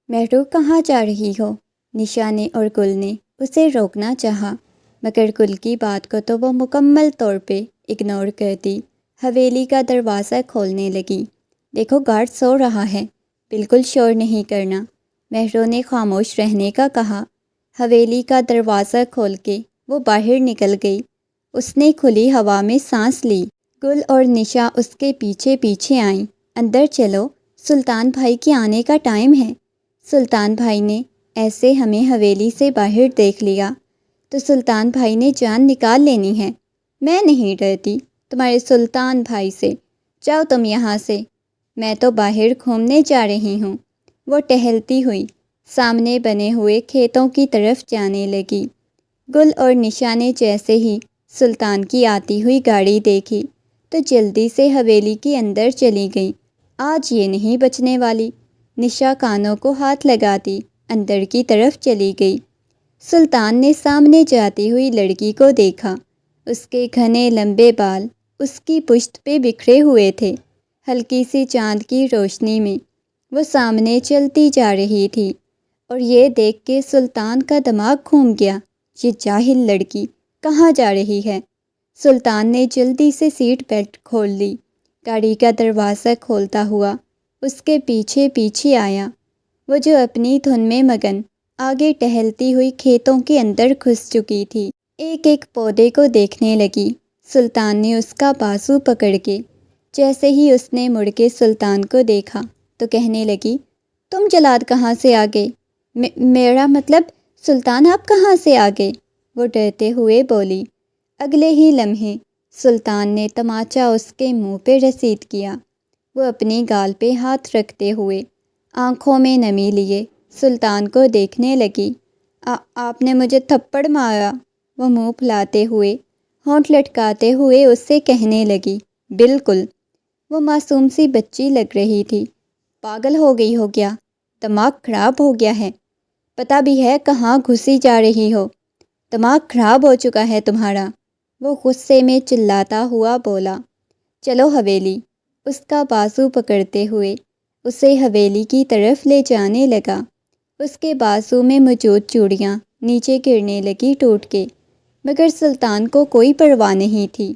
محرو کہاں جا رہی ہو؟ نشا نے اور گل نے اسے روکنا چاہا، مگر گل کی بات کو تو وہ مکمل طور پہ اگنور کرتی حویلی کا دروازہ کھولنے لگی۔ دیکھو گارڈ سو رہا ہے، بالکل شور نہیں کرنا، محرو نے خاموش رہنے کا کہا۔ حویلی کا دروازہ کھول کے وہ باہر نکل گئی۔ اس نے کھلی ہوا میں سانس لی۔ گل اور نشا اس کے پیچھے پیچھے آئیں۔ اندر چلو، سلطان بھائی کے آنے کا ٹائم ہے۔ سلطان بھائی نے ایسے ہمیں حویلی سے باہر دیکھ لیا تو سلطان بھائی نے جان نکال لینی ہے۔ میں نہیں ڈرتی تمہارے سلطان بھائی سے، جاؤ تم یہاں سے، میں تو باہر گھومنے جا رہی ہوں۔ وہ ٹہلتی ہوئی سامنے بنے ہوئے کھیتوں کی طرف جانے لگی۔ گل اور نشا نے جیسے ہی سلطان کی آتی ہوئی گاڑی دیکھی تو جلدی سے حویلی کے اندر چلی گئیں۔ آج یہ نہیں بچنے والی، نشا کانوں کو ہاتھ لگاتی اندر کی طرف چلی گئی۔ سلطان نے سامنے جاتی ہوئی لڑکی کو دیکھا۔ اس کے گھنے لمبے بال اس کی پشت پہ بکھرے ہوئے تھے۔ ہلکی سی چاند کی روشنی میں وہ سامنے چلتی جا رہی تھی، اور یہ دیکھ کے سلطان کا دماغ گھوم گیا۔ یہ جاہل لڑکی کہاں جا رہی ہے؟ سلطان نے جلدی سے سیٹ بیلٹ کھول لی۔ گاڑی کا دروازہ کھولتا ہوا اس کے پیچھے پیچھے آیا۔ وہ جو اپنی دھن میں مگن آگے ٹہلتی ہوئی کھیتوں کے اندر گھس چکی تھی، ایک ایک پودے کو دیکھنے لگی۔ سلطان نے اس کا بازو پکڑ کے، جیسے ہی اس نے مڑ کے سلطان کو دیکھا تو کہنے لگی، تم جلاد کہاں سے آ گئے؟ میرا مطلب سلطان آپ کہاں سے آ گئے؟ وہ ڈرتے ہوئے بولی۔ اگلے ہی لمحے سلطان نے تماچا اس کے منہ پہ رسید کیا۔ وہ اپنی گال پہ ہاتھ رکھتے ہوئے آنکھوں میں نمی لیے سلطان کو دیکھنے لگی۔ آپ نے مجھے تھپڑ مارا، وہ منہ پھلاتے ہوئے ہونٹ لٹکاتے ہوئے اس سے کہنے لگی۔ بالکل، وہ معصوم سی بچی لگ رہی تھی۔ پاگل ہو گئی ہو کیا؟ دماغ خراب ہو گیا ہے؟ پتہ بھی ہے کہاں گھسی جا رہی ہو؟ دماغ خراب ہو چکا ہے تمہارا، وہ غصے میں چلاتا ہوا بولا۔ چلو حویلی، اس کا بازو پکڑتے ہوئے اسے حویلی کی طرف لے جانے لگا۔ اس کے بازو میں موجود چوڑیاں نیچے گرنے لگی ٹوٹ کے، مگر سلطان کو کوئی پرواہ نہیں تھی۔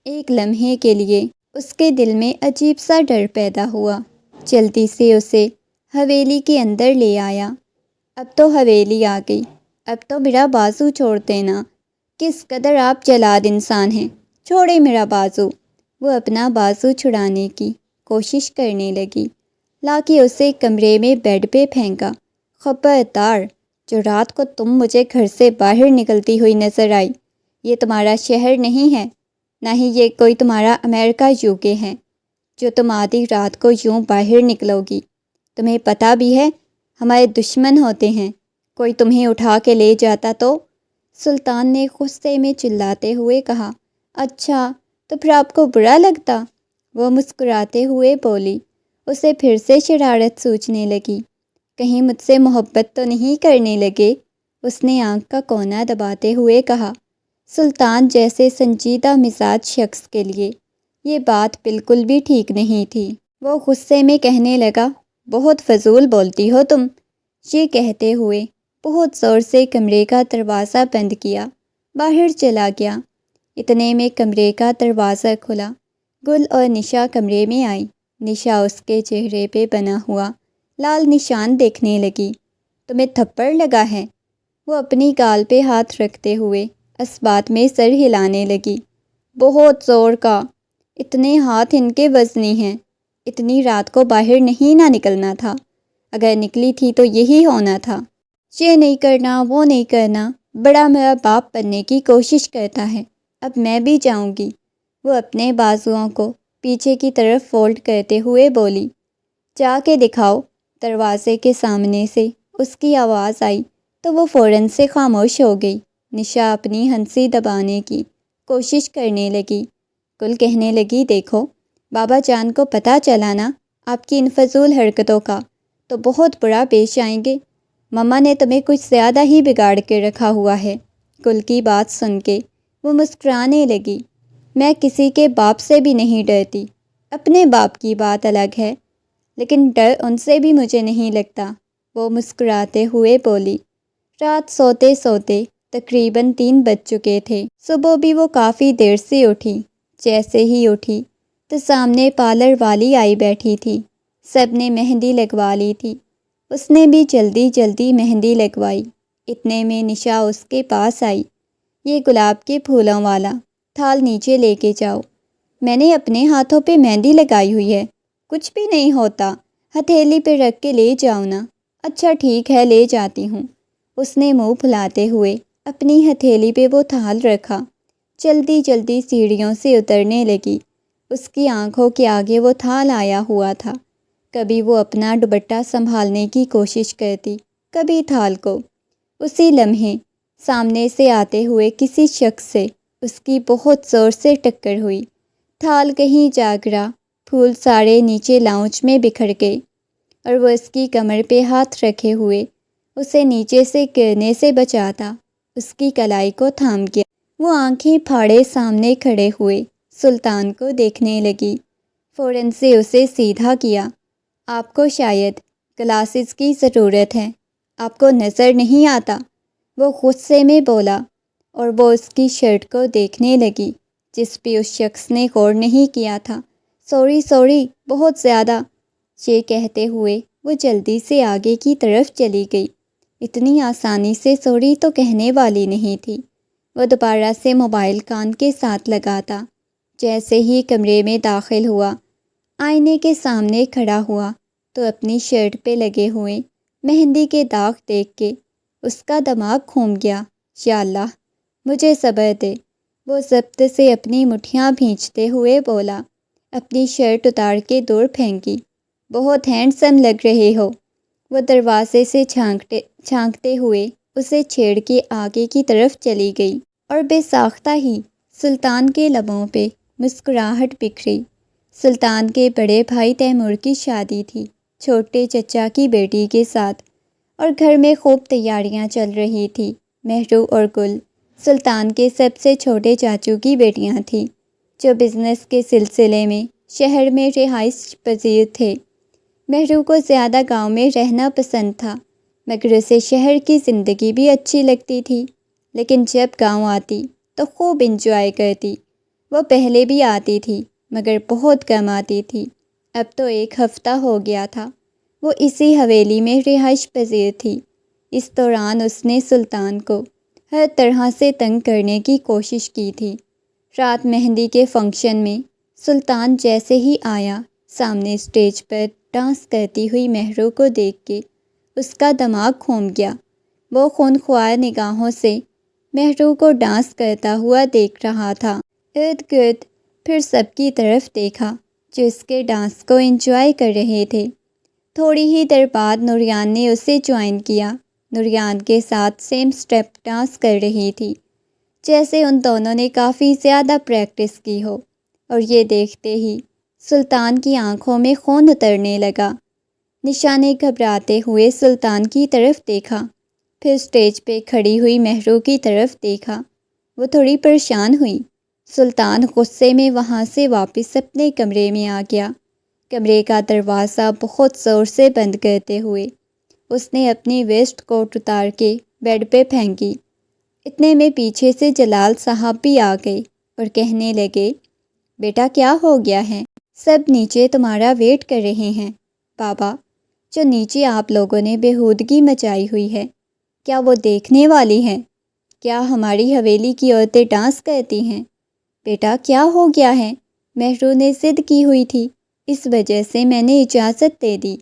ایک لمحے کے لیے اس کے دل میں عجیب سا ڈر پیدا ہوا۔ جلدی سے اسے حویلی کے اندر لے آیا۔ اب تو حویلی آ گئی، اب تو میرا بازو چھوڑ دینا، کس قدر آپ جلاد انسان ہیں، چھوڑے میرا بازو۔ وہ اپنا بازو چھڑانے کی کوشش کرنے لگی، لا کے اسے کمرے میں بیڈ پہ پھینکا۔ خبردار، جو رات کو تم مجھے گھر سے باہر نکلتی ہوئی نظر آئی، یہ تمہارا شہر نہیں ہے، نہ ہی یہ کوئی تمہارا امریکہ UK ہے، جو تم آدھی رات کو یوں باہر نکلو گی۔ تمہیں پتہ بھی ہے ہمارے دشمن ہوتے ہیں، کوئی تمہیں اٹھا کے لے جاتا تو؟ سلطان نے غصے میں چلاتے ہوئے کہا۔ اچھا، تو پھر آپ کو برا لگتا؟ وہ مسکراتے ہوئے بولی۔ اسے پھر سے شرارت سوچنے لگی، کہیں مجھ سے محبت تو نہیں کرنے لگے؟ اس نے آنکھ کا کونا دباتے ہوئے کہا۔ سلطان جیسے سنجیدہ مزاج شخص کے لیے یہ بات بالکل بھی ٹھیک نہیں تھی۔ وہ غصے میں کہنے لگا، بہت فضول بولتی ہو تم۔ یہ کہتے ہوئے بہت زور سے کمرے کا دروازہ بند کیا، باہر چلا گیا۔ اتنے میں کمرے کا دروازہ کھلا۔ گل اور نشا کمرے میں آئی۔ نشا اس کے چہرے پہ بنا ہوا لال نشان دیکھنے لگی۔ تمہیں تھپڑ لگا ہے؟ وہ اپنی گال پہ ہاتھ رکھتے ہوئے اس بات میں سر ہلانے لگی۔ بہت زور کا، اتنے ہاتھ ان کے وزنی ہیں، اتنی رات کو باہر نہیں نہ نکلنا تھا، اگر نکلی تھی تو یہی ہونا تھا۔ یہ نہیں کرنا، وہ نہیں کرنا، بڑا میرا باپ بننے کی کوشش کرتا ہے، اب میں بھی جاؤں گی۔ وہ اپنے بازوؤں کو پیچھے کی طرف فولڈ کرتے ہوئے بولی۔ جا کے دکھاؤ۔ دروازے کے سامنے سے اس کی آواز آئی تو وہ فوراً سے خاموش ہو گئی۔ نشا اپنی ہنسی دبانے کی کوشش کرنے لگی۔ گل کہنے لگی، دیکھو بابا جان کو پتہ چلا نا آپ کی ان فضول حرکتوں کا تو بہت برا پیش آئیں گے۔ مما نے تمہیں کچھ زیادہ ہی بگاڑ کے رکھا ہوا ہے۔ گل کی بات سن کے وہ مسکرانے لگی۔ میں کسی کے باپ سے بھی نہیں ڈرتی، اپنے باپ کی بات الگ ہے، لیکن ڈر ان سے بھی مجھے نہیں لگتا۔ وہ مسکراتے ہوئے بولی۔ رات سوتے سوتے تقریباً 3 بج چکے تھے۔ صبح بھی وہ کافی دیر سے اٹھی۔ جیسے ہی اٹھی تو سامنے پارلر والی آئی بیٹھی تھی۔ سب نے مہندی لگوا لی تھی۔ اس نے بھی جلدی جلدی مہندی لگوائی۔ اتنے میں نشا اس کے پاس آئی۔ یہ گلاب کے پھولوں والا تھال نیچے لے کے جاؤ۔ میں نے اپنے ہاتھوں پہ مہندی لگائی ہوئی ہے، کچھ بھی نہیں ہوتا، ہتھیلی پہ رکھ کے لے جاؤ نا۔ اچھا ٹھیک ہے، لے جاتی ہوں۔ اس نے منہ پھلاتے ہوئے اپنی ہتھیلی پہ وہ تھال رکھا۔ جلدی جلدی سیڑھیوں سے اترنے لگی۔ اس کی آنکھوں کے آگے وہ تھال آیا ہوا تھا۔ کبھی وہ اپنا دوپٹہ سنبھالنے کی کوشش کرتی، کبھی تھال کو۔ اسی لمحے سامنے سے آتے ہوئے کسی شخص سے اس کی بہت زور سے ٹکر ہوئی۔ تھال کہیں جا گرا، پھول سارے نیچے لاؤنج میں بکھر گئے، اور وہ اس کی کمر پہ ہاتھ رکھے ہوئے اسے نیچے سے گرنے سے بچاتا اس کی کلائی کو تھام گیا۔ وہ آنکھیں پھاڑے سامنے کھڑے ہوئے سلطان کو دیکھنے لگی۔ فوراً سے اسے سیدھا کیا۔ آپ کو شاید گلاسز کی ضرورت ہے، آپ کو نظر نہیں آتا، وہ غصے میں بولا، اور وہ اس کی شرٹ کو دیکھنے لگی جس پہ اس شخص نے غور نہیں کیا تھا۔ سوری سوری، بہت زیادہ، یہ کہتے ہوئے وہ جلدی سے آگے کی طرف چلی گئی۔ اتنی آسانی سے سوری تو کہنے والی نہیں تھی۔ وہ دوبارہ سے موبائل کان کے ساتھ لگاتا۔ جیسے ہی کمرے میں داخل ہوا، آئینے کے سامنے کھڑا ہوا تو اپنی شرٹ پہ لگے ہوئے مہندی کے داغ دیکھ کے اس کا دماغ گھوم گیا۔ یا اللہ، مجھے صبر دے، وہ ضبط سے اپنی مٹھیاں بھینچتے ہوئے بولا۔ اپنی شرٹ اتار کے دور پھینکی۔ بہت ہینڈسم لگ رہے ہو، وہ دروازے سے جھانکتے ہوئے اسے چھیڑ کے آگے کی طرف چلی گئی، اور بے ساختہ ہی سلطان کے لبوں پہ مسکراہٹ بکھری۔ سلطان کے بڑے بھائی تیمور کی شادی تھی چھوٹے چچا کی بیٹی کے ساتھ، اور گھر میں خوب تیاریاں چل رہی تھی۔ مہرو اور گل سلطان کے سب سے چھوٹے چاچو کی بیٹیاں تھیں، جو بزنس کے سلسلے میں شہر میں رہائش پذیر تھے۔ مہرو کو زیادہ گاؤں میں رہنا پسند تھا، مگر اسے شہر کی زندگی بھی اچھی لگتی تھی، لیکن جب گاؤں آتی تو خوب انجوائے کرتی۔ وہ پہلے بھی آتی تھی مگر بہت کم آتی تھی۔ اب تو 1 ہفتہ ہو گیا تھا وہ اسی حویلی میں رہائش پذیر تھی۔ اس دوران اس نے سلطان کو ہر طرح سے تنگ کرنے کی کوشش کی تھی۔ رات مہندی کے فنکشن میں سلطان جیسے ہی آیا، سامنے اسٹیج پر ڈانس کرتی ہوئی مہرو کو دیکھ کے اس کا دماغ گھوم گیا۔ وہ خونخوار نگاہوں سے مہرو کو ڈانس کرتا ہوا دیکھ رہا تھا۔ ارد گرد پھر سب کی طرف دیکھا جو اس کے ڈانس کو انجوائے کر رہے تھے۔ تھوڑی ہی دیر بعد نوریان نے اسے جوائن کیا۔ نوریان کے ساتھ سیم سٹیپ ڈانس کر رہی تھی، جیسے ان دونوں نے کافی زیادہ پریکٹس کی ہو، اور یہ دیکھتے ہی سلطان کی آنکھوں میں خون اترنے لگا۔ نشا نے گھبراتے ہوئے سلطان کی طرف دیکھا، پھر اسٹیج پہ کھڑی ہوئی مہرو کی طرف دیکھا۔ وہ تھوڑی پریشان ہوئی۔ سلطان غصے میں وہاں سے واپس اپنے کمرے میں آ گیا۔ کمرے کا دروازہ بہت زور سے بند کرتے ہوئے اس نے اپنی ویسٹ کوٹ اتار کے بیڈ پہ پھینکی۔ اتنے میں پیچھے سے جلال صاحب بھی آ گئے اور کہنے لگے، بیٹا کیا ہو گیا ہے؟ سب نیچے تمہارا ویٹ کر رہے ہیں۔ بابا، جو نیچے آپ لوگوں نے بےہودگی مچائی ہوئی ہے، کیا وہ دیکھنے والی ہے؟ کیا ہماری حویلی کی عورتیں ڈانس کرتی ہیں؟ بیٹا کیا ہو گیا ہے؟ مہرو نے ضد کی ہوئی تھی، اس وجہ سے میں نے اجازت دے دی۔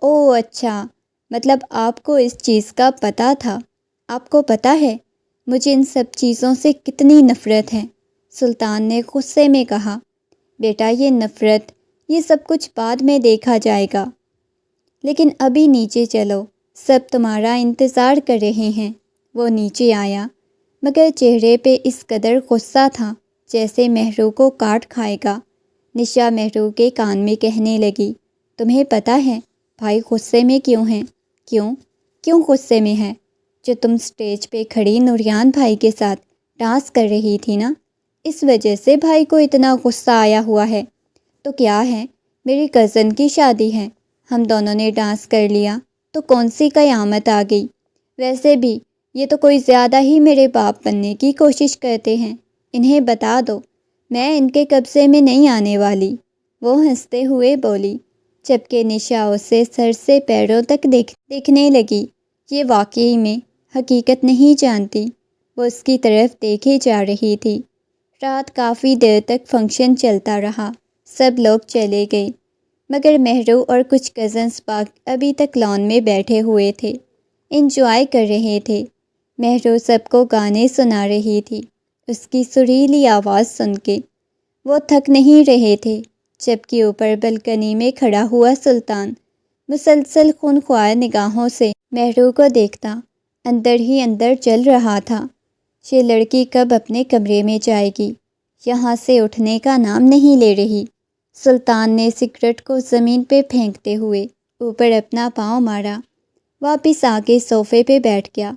او اچھا، مطلب آپ کو اس چیز کا پتہ تھا۔ آپ کو پتہ ہے مجھے ان سب چیزوں سے کتنی نفرت ہے، سلطان نے غصے میں کہا۔ بیٹا یہ نفرت، یہ سب کچھ بعد میں دیکھا جائے گا، لیکن ابھی نیچے چلو، سب تمہارا انتظار کر رہے ہیں۔ وہ نیچے آیا، مگر چہرے پہ اس قدر غصہ تھا جیسے مہرو کو کاٹ کھائے گا۔ نشا مہرو کے کان میں کہنے لگی، تمہیں پتہ ہے بھائی غصے میں کیوں ہیں؟ کیوں غصے میں ہے؟ جو تم اسٹیج پہ کھڑی نوریان بھائی کے ساتھ ڈانس کر رہی تھی نا، اس وجہ سے بھائی کو اتنا غصہ آیا ہوا ہے۔ تو کیا ہے، میری کزن کی شادی ہے، ہم دونوں نے ڈانس کر لیا تو کون سی قیامت آ گئی؟ ویسے بھی یہ تو کوئی زیادہ ہی میرے باپ بننے کی کوشش کرتے ہیں، انہیں بتا دو میں ان کے قبضے میں نہیں آنے والی، وہ ہنستے ہوئے بولی، جبکہ نشا اسے سر سے پیروں تک دیکھنے لگی۔ یہ واقعی میں حقیقت نہیں جانتی، وہ اس کی طرف دیکھے جا رہی تھی۔ رات کافی دیر تک فنکشن چلتا رہا، سب لوگ چلے گئے، مگر مہرو اور کچھ کزنس ابھی تک لان میں بیٹھے ہوئے تھے، انجوائے کر رہے تھے۔ مہرو سب کو گانے سنا رہی تھی، اس کی سریلی آواز سن کے وہ تھک نہیں رہے تھے، جبکہ اوپر بلکنی میں کھڑا ہوا سلطان مسلسل خونخوار نگاہوں سے مہرو کو دیکھتا اندر ہی اندر جل رہا تھا۔ یہ لڑکی کب اپنے کمرے میں جائے گی؟ یہاں سے اٹھنے کا نام نہیں لے رہی۔ سلطان نے سگریٹ کو زمین پہ پھینکتے ہوئے اوپر اپنا پاؤں مارا، واپس آ کے صوفے پہ بیٹھ گیا۔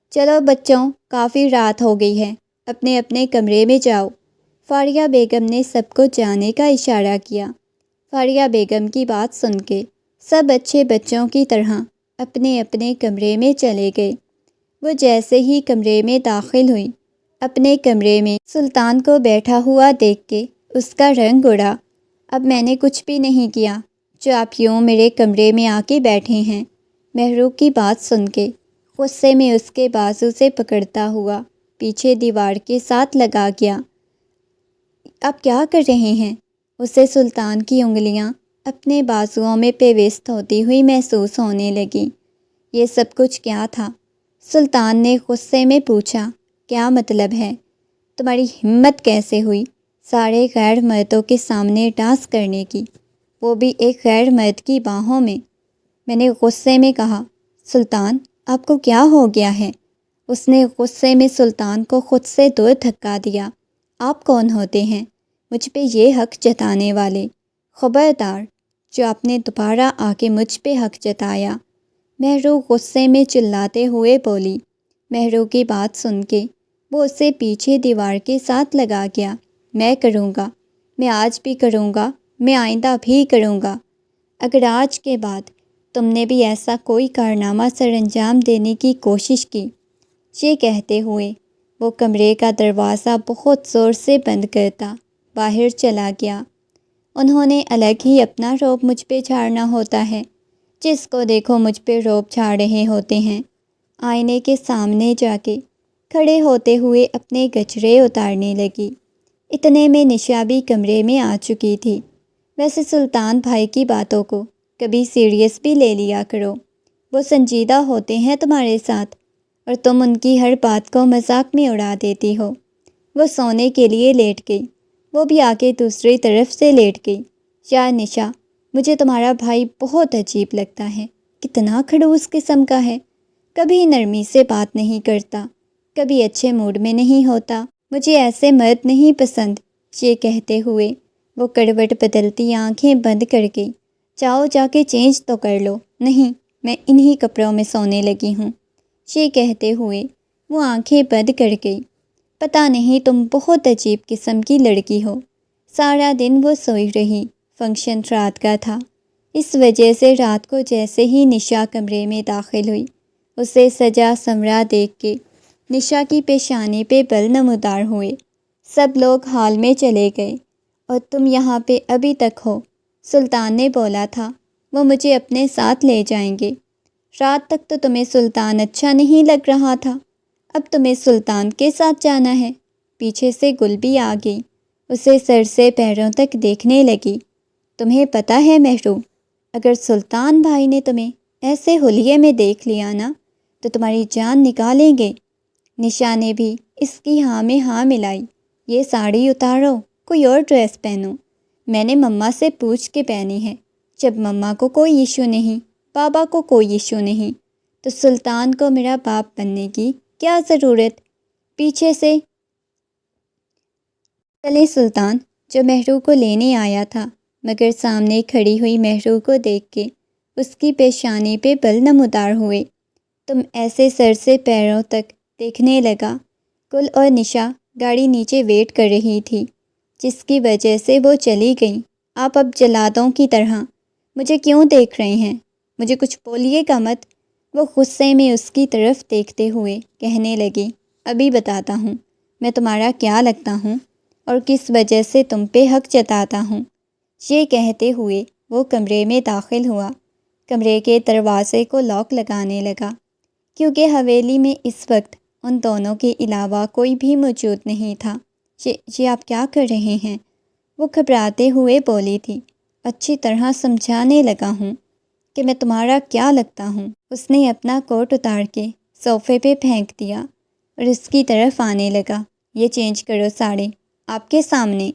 چلو بچوں، کافی رات ہو گئی ہے، اپنے اپنے کمرے میں جاؤ۔ فاریہ بیگم نے سب کو جانے کا اشارہ کیا۔ فاریہ بیگم کی بات سن کے سب اچھے بچوں کی طرح اپنے اپنے کمرے میں چلے گئے۔ وہ جیسے ہی کمرے میں داخل ہوئی، اپنے کمرے میں سلطان کو بیٹھا ہوا دیکھ کے اس کا رنگ اڑا۔ اب میں نے کچھ بھی نہیں کیا جو آپ یوں میرے کمرے میں آ کے بیٹھے ہیں۔ مہرو کی بات سن کے غصے میں اس کے بازو سے پکڑتا ہوا پیچھے دیوار کے ساتھ لگا گیا۔ آپ کیا کر رہے ہیں؟ اسے سلطان کی انگلیاں اپنے بازوؤں میں پیوست ہوتی ہوئی محسوس ہونے لگیں۔ یہ سب کچھ کیا تھا؟ سلطان نے غصے میں پوچھا۔ کیا مطلب ہے؟ تمہاری ہمت کیسے ہوئی سارے غیر مردوں کے سامنے ڈانس کرنے کی، وہ بھی ایک غیر مرد کی باہوں میں نے غصے میں کہا۔ سلطان، آپ کو کیا ہو گیا ہے؟ اس نے غصے میں سلطان کو خود سے دور دھکا دیا۔ آپ کون ہوتے ہیں مجھ پہ یہ حق جتانے والے؟ خبردار جو آپ نے دوبارہ آ کے مجھ پہ حق جتایا، مہرو غصے میں چلاتے ہوئے بولی۔ مہرو کی بات سن کے وہ اسے پیچھے دیوار کے ساتھ لگا گیا۔ میں کروں گا، میں آج بھی کروں گا، میں آئندہ بھی کروں گا۔ اگر آج کے بعد تم نے بھی ایسا کوئی کارنامہ سر انجام دینے کی کوشش کی، یہ کہتے ہوئے وہ کمرے کا دروازہ بہت زور سے بند کرتا باہر چلا گیا۔ انہوں نے الگ ہی اپنا رعب مجھ پہ جھاڑنا ہوتا ہے، جس کو دیکھو مجھ پہ رعب جھاڑ رہے ہوتے ہیں۔ آئینے کے سامنے جا کے کھڑے ہوتے ہوئے اپنے گجرے اتارنے لگی۔ اتنے میں نشا بھی کمرے میں آ چکی تھی۔ ویسے سلطان بھائی کی باتوں کو کبھی سیریس بھی لے لیا کرو، وہ سنجیدہ ہوتے ہیں تمہارے ساتھ اور تم ان کی ہر بات کو مذاق میں اڑا دیتی ہو۔ وہ سونے کے لیے لیٹ گئی، وہ بھی آ کے دوسری طرف سے لیٹ گئی۔ یار نشا، مجھے تمہارا بھائی بہت عجیب لگتا ہے، کتنا کھڑوس قسم کا ہے، کبھی نرمی سے بات نہیں کرتا، کبھی اچھے موڈ میں نہیں ہوتا، مجھے ایسے مرد نہیں پسند۔ یہ کہتے ہوئے وہ کروٹ بدلتی آنکھیں بند کر گئی۔ جاؤ جا کے چینج تو کر لو۔ نہیں، میں انہی کپڑوں میں سونے لگی ہوں۔ یہ کہتے ہوئے وہ آنکھیں بند کر گئی۔ پتہ نہیں تم بہت عجیب قسم کی لڑکی ہو۔ سارا دن وہ سوئی رہی، فنکشن رات کا تھا، اس وجہ سے رات کو جیسے ہی نشا کمرے میں داخل ہوئی، اسے سجا سنورا دیکھ کے نشا کی پیشانی پہ بل نمودار ہوئے۔ سب لوگ ہال میں چلے گئے اور تم یہاں پہ ابھی تک ہو؟ سلطان نے بولا تھا وہ مجھے اپنے ساتھ لے جائیں گے۔ رات تک تو تمہیں سلطان اچھا نہیں لگ رہا تھا، اب تمہیں سلطان کے ساتھ جانا ہے؟ پیچھے سے گل بھی آ گئی، اسے سر سے پیروں تک دیکھنے لگی۔ تمہیں پتہ ہے مہرو، اگر سلطان بھائی نے تمہیں ایسے حلیے میں دیکھ لیا نا تو تمہاری جان نکالیں گے۔ نشا نے بھی اس کی ہاں میں ہاں ملائی۔ یہ ساڑی اتارو، کوئی اور ڈریس پہنو، میں نے مما سے پوچھ کے پہنی ہے۔ جب مما کو کوئی ایشو نہیں، بابا کو کوئی ایشو نہیں، تو سلطان کو میرا باپ بننے کی کیا ضرورت؟ پیچھے سے چلے سلطان جو مہرو کو لینے آیا تھا، مگر سامنے کھڑی ہوئی مہرو کو دیکھ کے اس کی پیشانی پہ بل نمودار ہوئے۔ تم ایسے سر سے پیروں تک دیکھنے لگا۔ گل اور نشا گاڑی نیچے ویٹ کر رہی تھی، جس کی وجہ سے وہ چلی گئیں۔ آپ اب جلادوں کی طرح مجھے کیوں دیکھ رہے ہیں؟ مجھے کچھ بولیے گا مت، وہ غصے میں اس کی طرف دیکھتے ہوئے کہنے لگی، ابھی بتاتا ہوں میں تمہارا کیا لگتا ہوں اور کس وجہ سے تم پہ حق جتاتا ہوں۔ یہ کہتے ہوئے وہ کمرے میں داخل ہوا، کمرے کے دروازے کو لاک لگانے لگا، کیونکہ حویلی میں اس وقت ان دونوں کے علاوہ کوئی بھی موجود نہیں تھا۔ یہ آپ کیا کر رہے ہیں؟ وہ گھبراتے ہوئے بولی تھی۔ اچھی طرح سمجھانے لگا ہوں کہ میں تمہارا کیا لگتا ہوں۔ اس نے اپنا کوٹ اتار کے صوفے پہ پھینک دیا اور اس کی طرف آنے لگا۔ یہ چینج کرو ساڑی، آپ کے سامنے۔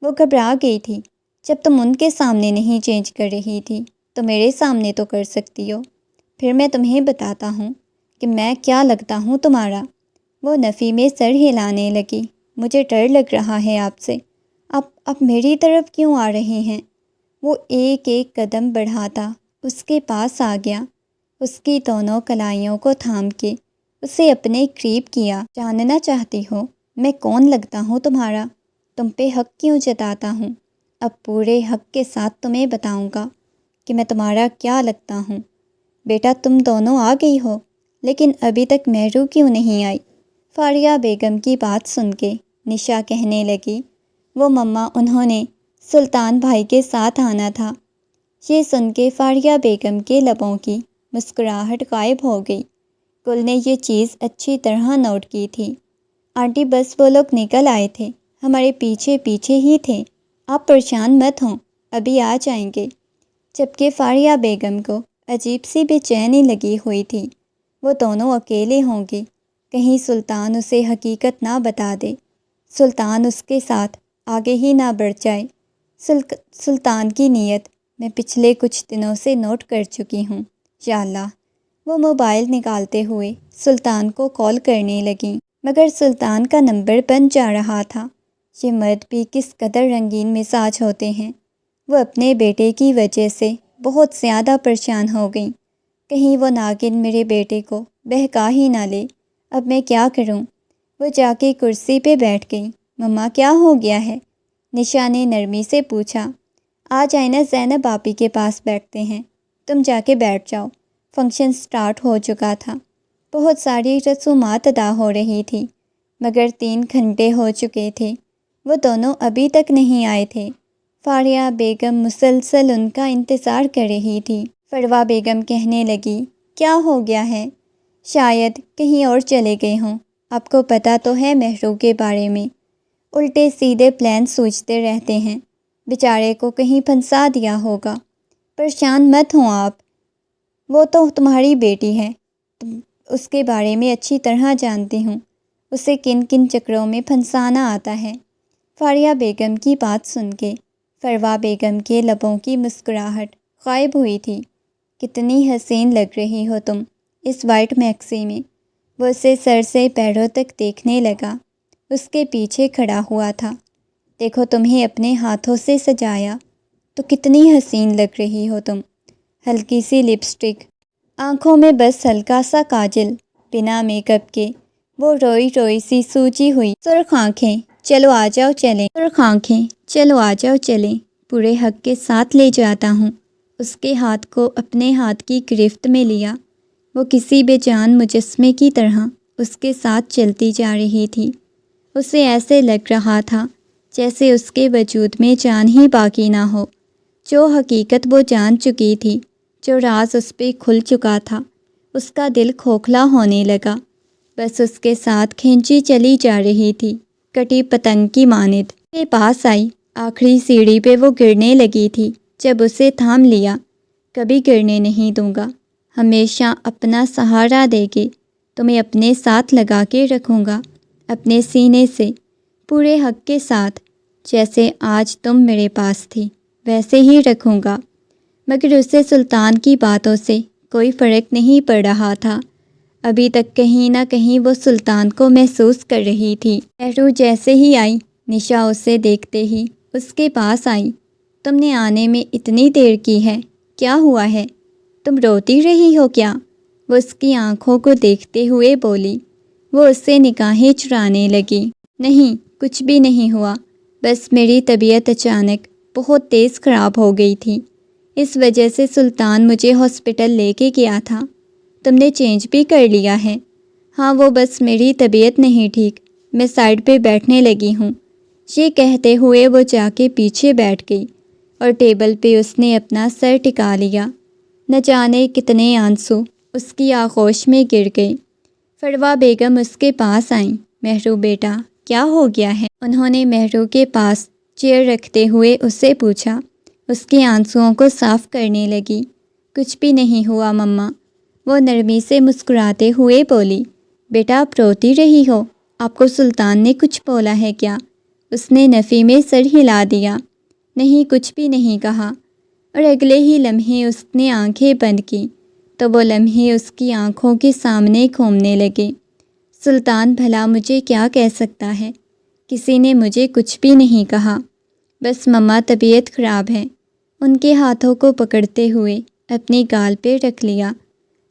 وہ گھبرا گئی تھی۔ جب تم ان کے سامنے نہیں چینج کر رہی تھی تو میرے سامنے تو کر سکتی ہو۔ پھر میں تمہیں بتاتا ہوں کہ میں کیا لگتا ہوں تمہارا۔ وہ نفی میں سر ہلانے لگی۔ مجھے ڈر لگ رہا ہے آپ سے۔ آپ میری طرف کیوں آ رہے ہیں؟ وہ ایک ایک قدم بڑھاتا اس کے پاس آ گیا، اس کی دونوں کلائیوں کو تھام کے اسے اپنے قریب کیا۔ جاننا چاہتی ہو میں کون لگتا ہوں تمہارا؟ تم پہ حق کیوں جتاتا ہوں؟ اب پورے حق کے ساتھ تمہیں بتاؤں گا کہ میں تمہارا کیا لگتا ہوں۔ بیٹا تم دونوں آ گئی ہو، لیکن ابھی تک مہرو کیوں نہیں آئی؟ فاریہ بیگم کی بات سن کے نشا کہنے لگی، وہ مما انہوں نے سلطان بھائی کے ساتھ آنا تھا۔ یہ سن کے فاریہ بیگم کے لبوں کی مسکراہٹ غائب ہو گئی۔ گل نے یہ چیز اچھی طرح نوٹ کی تھی۔ آنٹی بس وہ لوگ نکل آئے تھے، ہمارے پیچھے پیچھے ہی تھے، آپ پریشان مت ہوں، ابھی آ جائیں گے۔ جبکہ فاریہ بیگم کو عجیب سی بے چینی لگی ہوئی تھی۔ وہ دونوں اکیلے ہوں گے، کہیں سلطان اسے حقیقت نہ بتا دے، سلطان اس کے ساتھ آگے ہی نہ بڑھ جائے۔ سلطان کی نیت میں پچھلے کچھ دنوں سے نوٹ کر چکی ہوں، یا اللہ۔ وہ موبائل نکالتے ہوئے سلطان کو کال کرنے لگیں، مگر سلطان کا نمبر بند جا رہا تھا۔ یہ مرد بھی کس قدر رنگین مزاج ہوتے ہیں۔ وہ اپنے بیٹے کی وجہ سے بہت زیادہ پریشان ہو گئیں، کہیں وہ ناگن میرے بیٹے کو بہکا ہی نہ لے۔ اب میں کیا کروں؟ وہ جا کے کرسی پہ بیٹھ گئی۔ مما کیا ہو گیا ہے؟ نشا نے نرمی سے پوچھا۔ آ جائے نا، زینب آپی کے پاس بیٹھتے ہیں، تم جا کے بیٹھ جاؤ۔ فنکشن سٹارٹ ہو چکا تھا، بہت ساری رسومات ادا ہو رہی تھی، مگر 3 گھنٹے ہو چکے تھے، وہ دونوں ابھی تک نہیں آئے تھے۔ فاریہ بیگم مسلسل ان کا انتظار کر رہی تھی۔ فروہ بیگم کہنے لگی، کیا ہو گیا ہے؟ شاید کہیں اور چلے گئے ہوں، آپ کو پتہ تو ہے مہرو کے بارے میں، الٹے سیدھے پلان سوچتے رہتے ہیں، بیچارے کو کہیں پھنسا دیا ہوگا۔ پریشان مت ہوں آپ، وہ تو تمہاری بیٹی ہے، تم اس کے بارے میں اچھی طرح جانتی ہوں، اسے کن کن چکروں میں پھنسانا آتا ہے۔ فاریہ بیگم کی بات سن کے فروہ بیگم کے لبوں کی مسکراہٹ غائب ہوئی تھی۔ کتنی حسین لگ رہی ہو تم اس وائٹ میکسی میں۔ وہ اسے سر سے پیروں تک دیکھنے لگا، اس کے پیچھے کھڑا ہوا تھا۔ دیکھو تمہیں اپنے ہاتھوں سے سجایا تو کتنی حسین لگ رہی ہو تم۔ ہلکی سی لپسٹک، آنکھوں میں بس ہلکا سا کاجل، بنا میک اپ کے وہ روئی روئی سی سوجی ہوئی سرخ آنکھیں، چلو آ جاؤ چلیں، سرخ آنکھیں، چلو آ جاؤ چلیں، پورے حق کے ساتھ لے جاتا ہوں۔ اس کے ہاتھ کو اپنے ہاتھ کی گرفت میں لیا۔ وہ کسی بے جان مجسمے کی طرح اس کے ساتھ چلتی جا رہی تھی۔ اسے ایسے لگ رہا تھا جیسے اس کے وجود میں جان ہی باقی نہ ہو۔ جو حقیقت وہ جان چکی تھی، جو راز اس پہ کھل چکا تھا، اس کا دل کھوکھلا ہونے لگا، بس اس کے ساتھ کھینچی چلی جا رہی تھی، کٹی پتنگ کی مانند۔ کے پاس آئی، آخری سیڑھی پہ وہ گرنے لگی تھی جب اسے تھام لیا۔ کبھی گرنے نہیں دوں گا، ہمیشہ اپنا سہارا دے کے تمہیں اپنے ساتھ لگا کے رکھوں گا، اپنے سینے سے، پورے حق کے ساتھ، جیسے آج تم میرے پاس تھی ویسے ہی رکھوں گا۔ مگر اسے سلطان کی باتوں سے کوئی فرق نہیں پڑ رہا تھا۔ ابھی تک کہیں نہ کہیں وہ سلطان کو محسوس کر رہی تھی۔ مہرو جیسے ہی آئی، نشا اسے دیکھتے ہی اس کے پاس آئی۔ تم نے آنے میں اتنی دیر کی ہے، کیا ہوا ہے؟ تم روتی رہی ہو کیا؟ وہ اس کی آنکھوں کو دیکھتے ہوئے بولی۔ وہ اس سے نگاہیں چرانے لگی۔ نہیں، کچھ بھی نہیں ہوا، بس میری طبیعت اچانک بہت تیز خراب ہو گئی تھی، اس وجہ سے سلطان مجھے ہاسپٹل لے کے گیا تھا، تم نے چینج بھی کر لیا ہے؟ ہاں، وہ بس میری طبیعت نہیں ٹھیک، میں سائڈ پہ بیٹھنے لگی ہوں۔ یہ کہتے ہوئے وہ جا کے پیچھے بیٹھ گئی اور ٹیبل پہ اس نے اپنا سر ٹکا لیا۔ نہ جانے کتنے آنسو اس کی آغوش میں گر گئے۔ فروا بیگم اس کے پاس آئیں۔ مہرو بیٹا، کیا ہو گیا ہے؟ انہوں نے مہرو کے پاس چیئر رکھتے ہوئے اس سے پوچھا۔ اس کے آنسوؤں کو صاف کرنے لگی۔ کچھ بھی نہیں ہوا مما، وہ نرمی سے مسکراتے ہوئے بولی۔ بیٹا، آپ روتی رہی ہو؟ آپ کو سلطان نے کچھ بولا ہے کیا؟ اس نے نفی میں سر ہلا دیا۔ نہیں، کچھ بھی نہیں کہا۔ اور اگلے ہی لمحے اس نے آنکھیں بند کیں تو وہ لمحے اس کی آنکھوں کے سامنے گھومنے لگے۔ سلطان بھلا مجھے کیا کہہ سکتا ہے؟ کسی نے مجھے کچھ بھی نہیں کہا، بس مما طبیعت خراب ہے۔ ان کے ہاتھوں کو پکڑتے ہوئے اپنی گال پہ رکھ لیا۔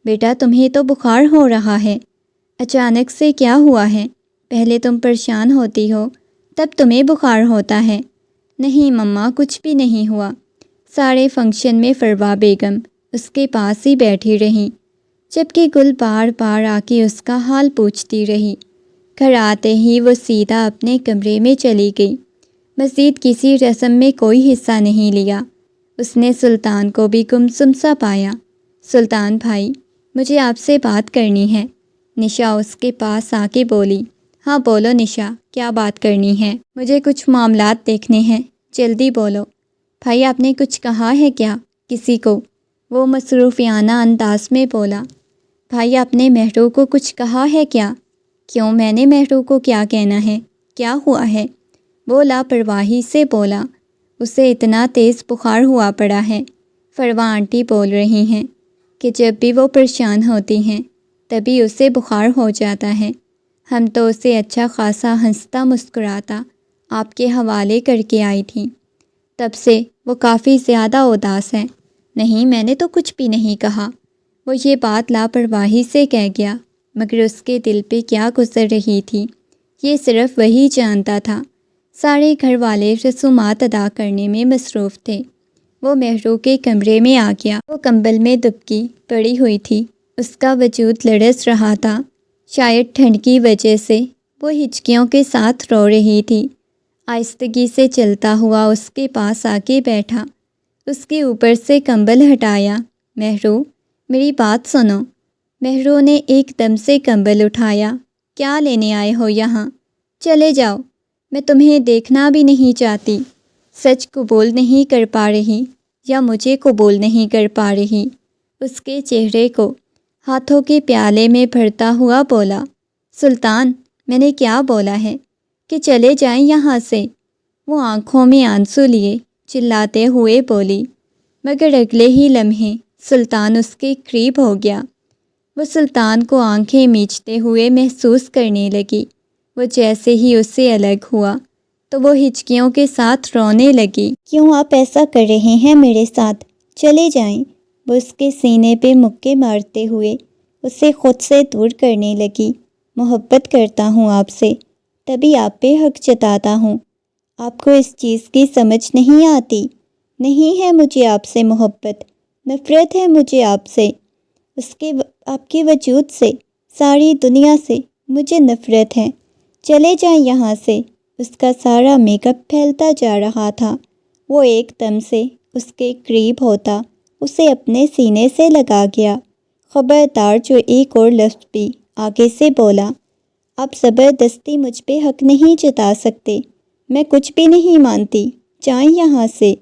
بیٹا، تمہیں تو بخار ہو رہا ہے، اچانک سے کیا ہوا ہے؟ پہلے تم پریشان ہوتی ہو، تب تمہیں بخار ہوتا ہے۔ نہیں مما، کچھ بھی نہیں ہوا۔ سارے فنکشن میں فروا بیگم اس کے پاس ہی بیٹھی رہیں، جبکہ گل بار بار آ کے اس کا حال پوچھتی رہی۔ گھر آتے ہی وہ سیدھا اپنے کمرے میں چلی گئی، مزید کسی رسم میں کوئی حصہ نہیں لیا۔ اس نے سلطان کو بھی گمسم سا پایا۔ سلطان بھائی، مجھے آپ سے بات کرنی ہے، نشا اس کے پاس آ کے بولی۔ ہاں بولو نشا، کیا بات کرنی ہے؟ مجھے کچھ معاملات دیکھنے ہیں، جلدی بولو۔ بھائی، آپ نے کچھ کہا ہے کیا کسی کو؟ وہ مصروفیانہ انداز میں بولا۔ بھائی، آپ نے مہرو کو کچھ کہا ہے کیا؟ کیوں، میں نے مہرو کو کیا کہنا ہے؟ کیا ہوا ہے؟ وہ لاپرواہی سے بولا۔ اسے اتنا تیز بخار ہوا پڑا ہے، فروا آنٹی بول رہی ہیں کہ جب بھی وہ پریشان ہوتی ہیں تبھی اسے بخار ہو جاتا ہے۔ ہم تو اسے اچھا خاصا ہنستا مسکراتا آپ کے حوالے کر کے آئی تھی، تب سے وہ کافی زیادہ اداس ہے۔ نہیں، میں نے تو کچھ بھی نہیں کہا۔ وہ یہ بات لاپرواہی سے کہہ گیا، مگر اس کے دل پہ کیا گزر رہی تھی یہ صرف وہی جانتا تھا۔ سارے گھر والے رسومات ادا کرنے میں مصروف تھے۔ وہ مہرو کے کمرے میں آ گیا۔ وہ کمبل میں دبکی پڑی ہوئی تھی، اس کا وجود لرز رہا تھا، شاید ٹھنڈ کی وجہ سے۔ وہ ہچکیوں کے ساتھ رو رہی تھی۔ آہستگی سے چلتا ہوا اس کے پاس آ کے بیٹھا، اس کے اوپر سے کمبل ہٹایا۔ مہرو، میری بات سنو۔ مہرو نے ایک دم سے کمبل اٹھایا۔ کیا لینے آئے ہو یہاں؟ چلے جاؤ، میں تمہیں دیکھنا بھی نہیں چاہتی۔ سچ قبول نہیں کر پا رہی یا مجھے قبول نہیں کر پا رہی؟ اس کے چہرے کو ہاتھوں کے پیالے میں بھرتا ہوا بولا۔ سلطان، میں نے کیا بولا ہے کہ چلے جائیں یہاں سے؟ وہ آنکھوں میں آنسو لیے چلاتے ہوئے بولی، مگر اگلے ہی لمحے سلطان اس کے قریب ہو گیا۔ وہ سلطان کو آنکھیں میچتے ہوئے محسوس کرنے لگی۔ وہ جیسے ہی اس سے الگ ہوا تو وہ ہچکیوں کے ساتھ رونے لگی۔ کیوں آپ ایسا کر رہے ہیں میرے ساتھ؟ چلے جائیں۔ وہ اس کے سینے پہ مکے مارتے ہوئے اسے خود سے دور کرنے لگی۔ محبت کرتا ہوں آپ سے، تبھی آپ پہ حق جتاتا ہوں۔ آپ کو اس چیز کی سمجھ نہیں آتی۔ نہیں ہے مجھے آپ سے محبت، نفرت ہے مجھے آپ سے، آپ کے وجود سے، ساری دنیا سے مجھے نفرت ہے۔ چلے جائیں یہاں سے۔ اس کا سارا میک اپ پھیلتا جا رہا تھا۔ وہ ایک دم سے اس کے قریب ہوتا اسے اپنے سینے سے لگا گیا۔ خبردار، جو ایک اور لفظ بھی آگے سے بولا۔ آپ زبردستی مجھ پہ حق نہیں جتا سکتے، میں کچھ بھی نہیں مانتی، جائیں یہاں سے۔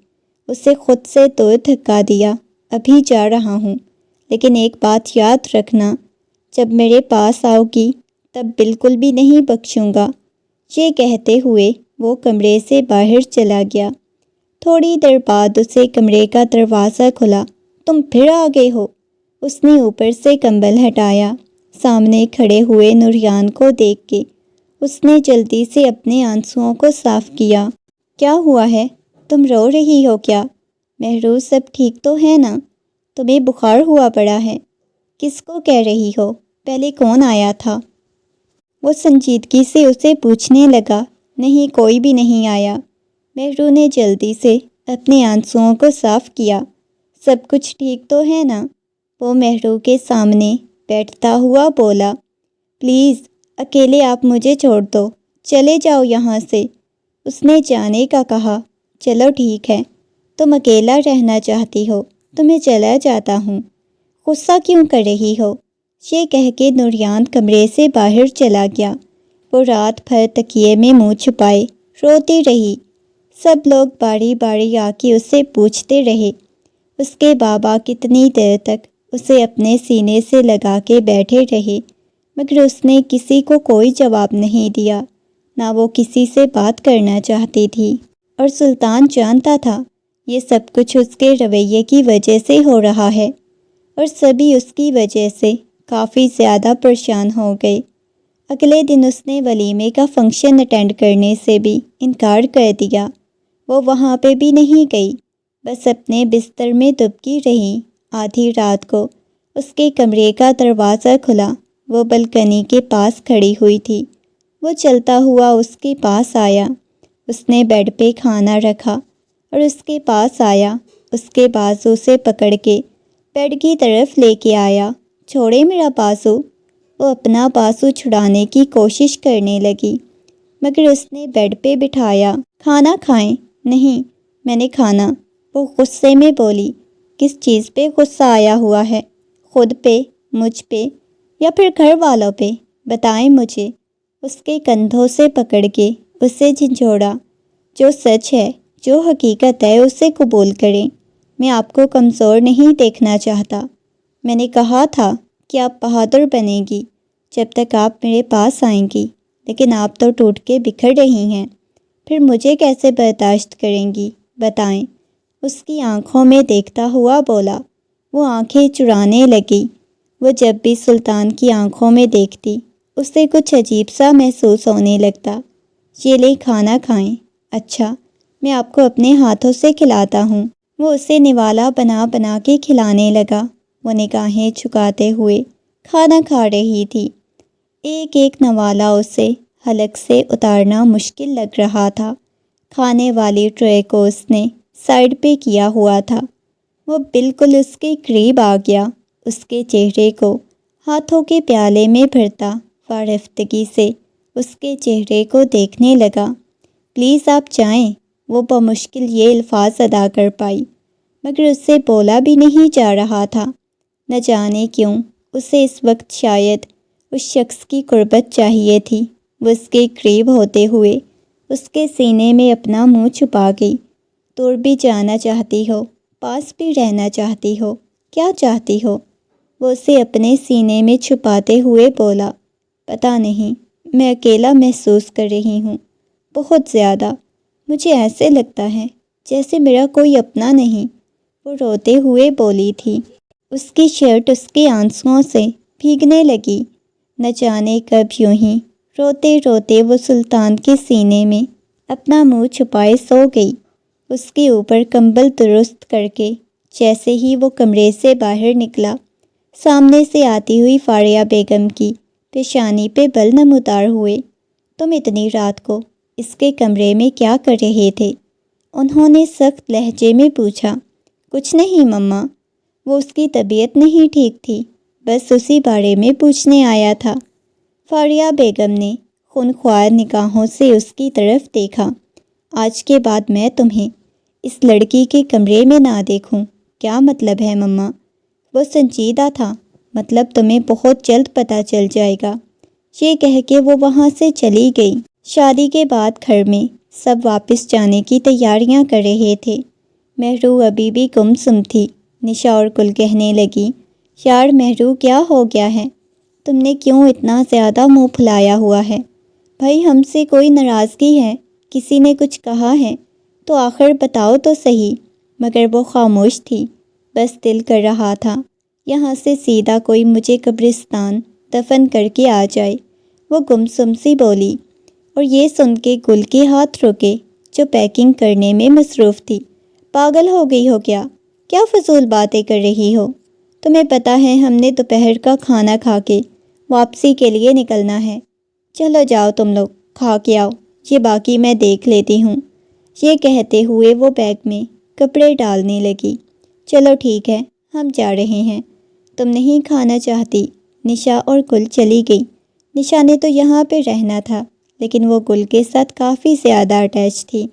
اسے خود سے دور دھکا دیا۔ ابھی جا رہا ہوں، لیکن ایک بات یاد رکھنا، جب میرے پاس آؤ گی تب بالکل بھی نہیں بخشوں گا۔ یہ کہتے ہوئے وہ کمرے سے باہر چلا گیا۔ تھوڑی دیر بعد اسے کمرے کا دروازہ کھلا۔ تم پھر آ گئے ہو؟ اس نے اوپر سے کمبل ہٹایا۔ سامنے کھڑے ہوئے نوریان کو دیکھ کے اس نے جلدی سے اپنے آنسوؤں کو صاف کیا۔ کیا ہوا ہے؟ تم رو رہی ہو کیا؟ مہرو، سب ٹھیک تو ہے نا؟ تمہیں بخار ہوا پڑا ہے؟ کس کو کہہ رہی ہو؟ پہلے کون آیا تھا؟ وہ سنجیدگی سے اسے پوچھنے لگا۔ نہیں، کوئی بھی نہیں آیا۔ مہرو نے جلدی سے اپنے آنسوؤں کو صاف کیا۔ سب کچھ ٹھیک تو ہے نا؟ وہ مہرو کے سامنے بیٹھتا ہوا بولا، پلیز اکیلے آپ مجھے چھوڑ دو، چلے جاؤ یہاں سے۔ اس نے جانے کا کہا۔ چلو ٹھیک ہے، تم اکیلا رہنا چاہتی ہو تو میں چلا جاتا ہوں، غصہ کیوں کر رہی ہو؟ یہ کہہ کے نوریان کمرے سے باہر چلا گیا۔ وہ رات بھر تکیے میں منہ چھپائے روتی رہی۔ سب لوگ باری باری آ کے اسے پوچھتے رہے۔ اس کے بابا کتنی دیر تک اسے اپنے سینے سے لگا کے بیٹھے رہے، مگر اس نے کسی کو کوئی جواب نہیں دیا، نہ وہ کسی سے بات کرنا چاہتی تھی۔ اور سلطان جانتا تھا یہ سب کچھ اس کے رویے کی وجہ سے ہو رہا ہے، اور سبھی اس کی وجہ سے کافی زیادہ پریشان ہو گئے۔ اگلے دن اس نے ولیمے کا فنکشن اٹینڈ کرنے سے بھی انکار کر دیا۔ وہ وہاں پہ بھی نہیں گئی، بس اپنے بستر میں دبکی رہی۔ آدھی رات کو اس کے کمرے کا دروازہ کھلا۔ وہ بلکنی کے پاس کھڑی ہوئی تھی۔ وہ چلتا ہوا اس کے پاس آیا۔ اس نے بیڈ پہ کھانا رکھا اور اس کے پاس آیا، اس کے بازو سے پکڑ کے بیڈ کی طرف لے کے آیا۔ چھوڑے میرا بازو۔ وہ اپنا بازو چھڑانے کی کوشش کرنے لگی، مگر اس نے بیڈ پہ بٹھایا۔ کھانا کھائیں؟ نہیں، میں نے کھانا۔ وہ غصے میں بولی۔ کس چیز پہ غصہ آیا ہوا ہے؟ خود پہ، مجھ پہ، یا پھر گھر والوں پہ؟ بتائیں مجھے۔ اس کے کندھوں سے پکڑ کے اسے جھنجھوڑا۔ جو سچ ہے، جو حقیقت ہے، اسے قبول کریں۔ میں آپ کو کمزور نہیں دیکھنا چاہتا۔ میں نے کہا تھا کہ آپ بہادر بنیں گی جب تک آپ میرے پاس آئیں گی، لیکن آپ تو ٹوٹ کے بکھر رہی ہیں۔ پھر مجھے کیسے برداشت کریں گی؟ بتائیں۔ اس کی آنکھوں میں دیکھتا ہوا بولا۔ وہ آنکھیں چرانے لگی۔ وہ جب بھی سلطان کی آنکھوں میں دیکھتی، اسے کچھ عجیب سا محسوس ہونے لگتا۔ یہ لیں کھانا کھائیں۔ اچھا، میں آپ کو اپنے ہاتھوں سے کھلاتا ہوں۔ وہ اسے نوالا بنا بنا کے کھلانے لگا۔ وہ نگاہیں جھکاتے ہوئے کھانا کھا رہی تھی۔ ایک ایک نوالا اسے حلق سے اتارنا مشکل لگ رہا تھا۔ کھانے والی ٹرے کو اس نے سائڈ پہ کیا ہوا تھا۔ وہ بالکل اس کے قریب آ گیا، اس کے چہرے کو ہاتھوں کے پیالے میں بھرتا وارفتگی سے اس کے چہرے کو دیکھنے لگا۔ پلیز آپ جائیں، وہ بمشکل یہ الفاظ ادا کر پائی، مگر اس سے بولا بھی نہیں جا رہا تھا۔ نہ جانے کیوں اسے اس وقت شاید اس شخص کی قربت چاہیے تھی۔ وہ اس کے قریب ہوتے ہوئے اس کے سینے میں اپنا منہ چھپا گئی۔ دور بھی جانا چاہتی ہو، پاس بھی رہنا چاہتی ہو، کیا چاہتی ہو؟ وہ اسے اپنے سینے میں چھپاتے ہوئے بولا۔ پتہ نہیں، میں اکیلا محسوس کر رہی ہوں، بہت زیادہ۔ مجھے ایسے لگتا ہے جیسے میرا کوئی اپنا نہیں۔ وہ روتے ہوئے بولی تھی۔ اس کی شرٹ اس کے آنسوؤں سے بھیگنے لگی۔ نہ جانے کب یوں ہی روتے روتے وہ سلطان کے سینے میں اپنا منہ چھپائے سو گئی، اس کے اوپر کمبل درست کر کے۔ جیسے ہی وہ کمرے سے باہر نکلا، سامنے سے آتی ہوئی فاریہ بیگم کی پیشانی پہ بل نمودار ہوئے۔ تم اتنی رات کو اس کے کمرے میں کیا کر رہے تھے؟ انہوں نے سخت لہجے میں پوچھا۔ کچھ نہیں مما، وہ اس کی طبیعت نہیں ٹھیک تھی، بس اسی بارے میں پوچھنے آیا تھا۔ فاریہ بیگم نے خونخوار نگاہوں سے اس کی طرف دیکھا۔ آج کے بعد میں تمہیں اس لڑکی کے کمرے میں نہ دیکھوں۔ کیا مطلب ہے مما؟ وہ سنجیدہ تھا۔ مطلب تمہیں بہت جلد پتہ چل جائے گا۔ یہ کہہ کے وہ وہاں سے چلی گئی۔ شادی کے بعد گھر میں سب واپس جانے کی تیاریاں کر رہے تھے۔ مہرو ابھی بھی گمسم تھی۔ نشا اور گل کہنے لگی، یار مہرو کیا ہو گیا ہے؟ تم نے کیوں اتنا زیادہ منہ پھلایا ہوا ہے؟ بھائی ہم سے کوئی ناراضگی ہے؟ کسی نے کچھ کہا ہے تو آخر بتاؤ تو صحیح۔ مگر وہ خاموش تھی، بس دل کر رہا تھا یہاں سے سیدھا کوئی مجھے قبرستان دفن کر کے آ جائے۔ وہ گمسم سی بولی، اور یہ سن کے گل کے ہاتھ رکے جو پیکنگ کرنے میں مصروف تھی۔ پاگل ہو گئی ہو کیا؟ کیا فضول باتیں کر رہی ہو؟ تمہیں پتہ ہے ہم نے دوپہر کا کھانا کھا کے واپسی کے لیے نکلنا ہے۔ چلو جاؤ تم لوگ کھا کے آؤ، یہ باقی میں دیکھ لیتی ہوں۔ یہ کہتے ہوئے وہ بیگ میں کپڑے ڈالنے لگی۔ چلو ٹھیک ہے، ہم جا رہے ہیں۔ تم نہیں کھانا چاہتی؟ نشا اور گل چلی گئی۔ نشا نے تو یہاں پہ رہنا تھا، لیکن وہ گل کے ساتھ کافی زیادہ اٹیچ تھی۔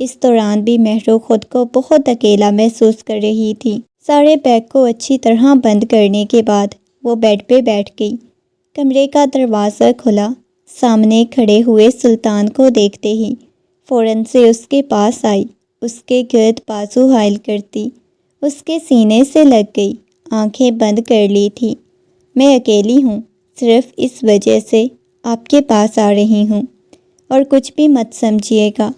اس دوران بھی مہرو خود کو بہت اکیلا محسوس کر رہی تھی۔ سارے بیگ کو اچھی طرح بند کرنے کے بعد وہ بیڈ پہ بیٹھ گئی۔ کمرے کا دروازہ کھلا۔ سامنے کھڑے ہوئے سلطان کو دیکھتے ہی فوراً سے اس کے پاس آئی، اس کے گرد بازو حائل کرتی اس کے سینے سے لگ گئی، آنکھیں بند کر لی تھی۔ میں اکیلی ہوں، صرف اس وجہ سے آپ کے پاس آ رہی ہوں، اور کچھ بھی مت سمجھیے گا۔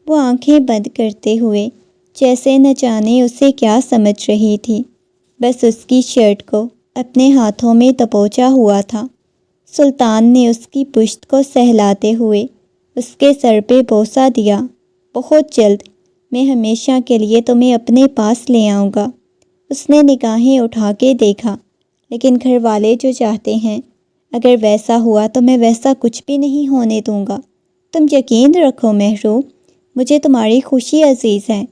وہ آنکھیں بند کرتے ہوئے جیسے نہ جانے اسے کیا سمجھ رہی تھی، بس اس کی شرٹ کو اپنے ہاتھوں میں دبوچا ہوا تھا۔ سلطان نے اس کی پشت کو سہلاتے ہوئے اس کے سر پہ بوسہ دیا۔ بہت جلد میں ہمیشہ کے لیے تمہیں اپنے پاس لے آؤں گا۔ اس نے نگاہیں اٹھا کے دیکھا، لیکن گھر والے جو چاہتے ہیں، اگر ویسا ہوا تو میں ویسا کچھ بھی نہیں ہونے دوں گا۔ تم یقین رکھو مہرو، مجھے تمہاری خوشی عزیز ہے۔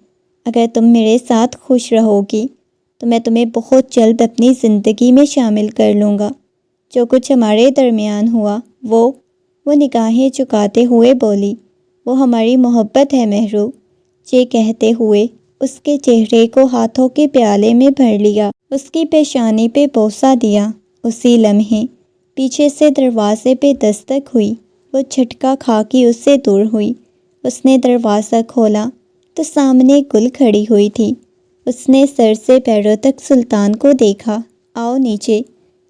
اگر تم میرے ساتھ خوش رہو گی تو میں تمہیں بہت جلد اپنی زندگی میں شامل کر لوں گا۔ جو کچھ ہمارے درمیان ہوا وہ نگاہیں چکاتے ہوئے بولی، وہ ہماری محبت ہے مہرو۔ یہ کہتے ہوئے اس کے چہرے کو ہاتھوں کے پیالے میں بھر لیا، اس کی پیشانی پہ بوسہ دیا۔ اسی لمحے پیچھے سے دروازے پہ دستک ہوئی۔ وہ جھٹکا کھا کے اس سے دور ہوئی۔ اس نے دروازہ کھولا تو سامنے گل کھڑی ہوئی تھی۔ اس نے سر سے پیروں تک سلطان کو دیکھا۔ آؤ نیچے،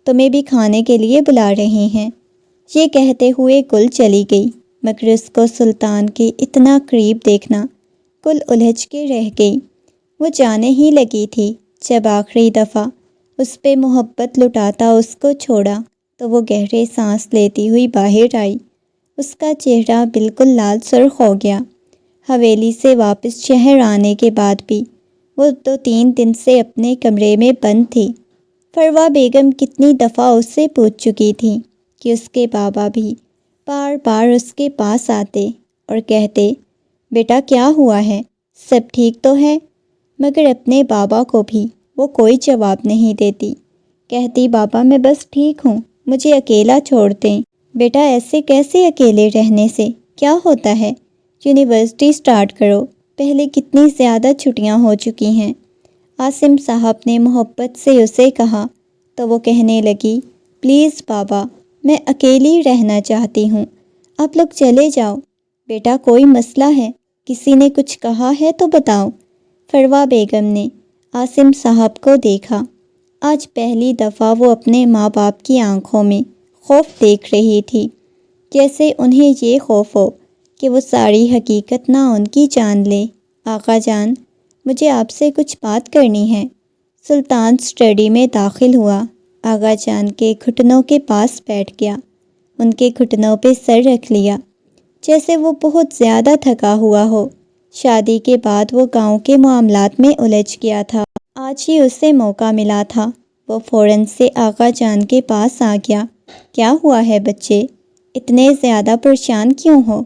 تمہیں بھی کھانے کے لیے بلا رہے ہیں۔ یہ کہتے ہوئے گل چلی گئی، مگر اس کو سلطان کے اتنا قریب دیکھنا گل الجھ کے رہ گئی۔ وہ جانے ہی لگی تھی جب آخری دفعہ اس پہ محبت لٹاتا اس کو چھوڑا تو وہ گہرے سانس لیتی ہوئی باہر آئی۔ اس کا چہرہ بالکل لال سرخ ہو گیا۔ حویلی سے واپس شہر آنے کے بعد بھی وہ 2-3 دن سے اپنے کمرے میں بند تھی۔ فروا بیگم کتنی دفعہ اس سے پوچھ چکی تھی کہ اس کے بابا بھی بار بار اس کے پاس آتے اور کہتے، بیٹا کیا ہوا ہے، سب ٹھیک تو ہے؟ مگر اپنے بابا کو بھی وہ کوئی جواب نہیں دیتی۔ کہتی، بابا میں بس ٹھیک ہوں، مجھے اکیلا چھوڑ دیں۔ بیٹا ایسے کیسے اکیلے رہنے سے کیا ہوتا ہے؟ یونیورسٹی سٹارٹ کرو، پہلے کتنی زیادہ چھٹیاں ہو چکی ہیں۔ عاصم صاحب نے محبت سے اسے کہا تو وہ کہنے لگی، پلیز بابا، میں اکیلی رہنا چاہتی ہوں، آپ لوگ چلے جاؤ۔ بیٹا کوئی مسئلہ ہے، کسی نے کچھ کہا ہے تو بتاؤ۔ فروا بیگم نے عاصم صاحب کو دیکھا۔ آج پہلی دفعہ وہ اپنے ماں باپ کی آنکھوں میں خوف دیکھ رہی تھی، جیسے انہیں یہ خوف ہو کہ وہ ساری حقیقت نہ ان کی جان لے۔ آقا جان، مجھے آپ سے کچھ بات کرنی ہے۔ سلطان اسٹڈی میں داخل ہوا۔ آغا جان کے گھٹنوں کے پاس بیٹھ گیا، ان کے گھٹنوں پہ سر رکھ لیا، جیسے وہ بہت زیادہ تھکا ہوا ہو۔ شادی کے بعد وہ گاؤں کے معاملات میں الجھ گیا تھا۔ آج ہی اسے موقع ملا تھا۔ وہ فوراً سے آغا جان کے پاس آ گیا۔ کیا ہوا ہے بچے، اتنے زیادہ پریشان کیوں ہو؟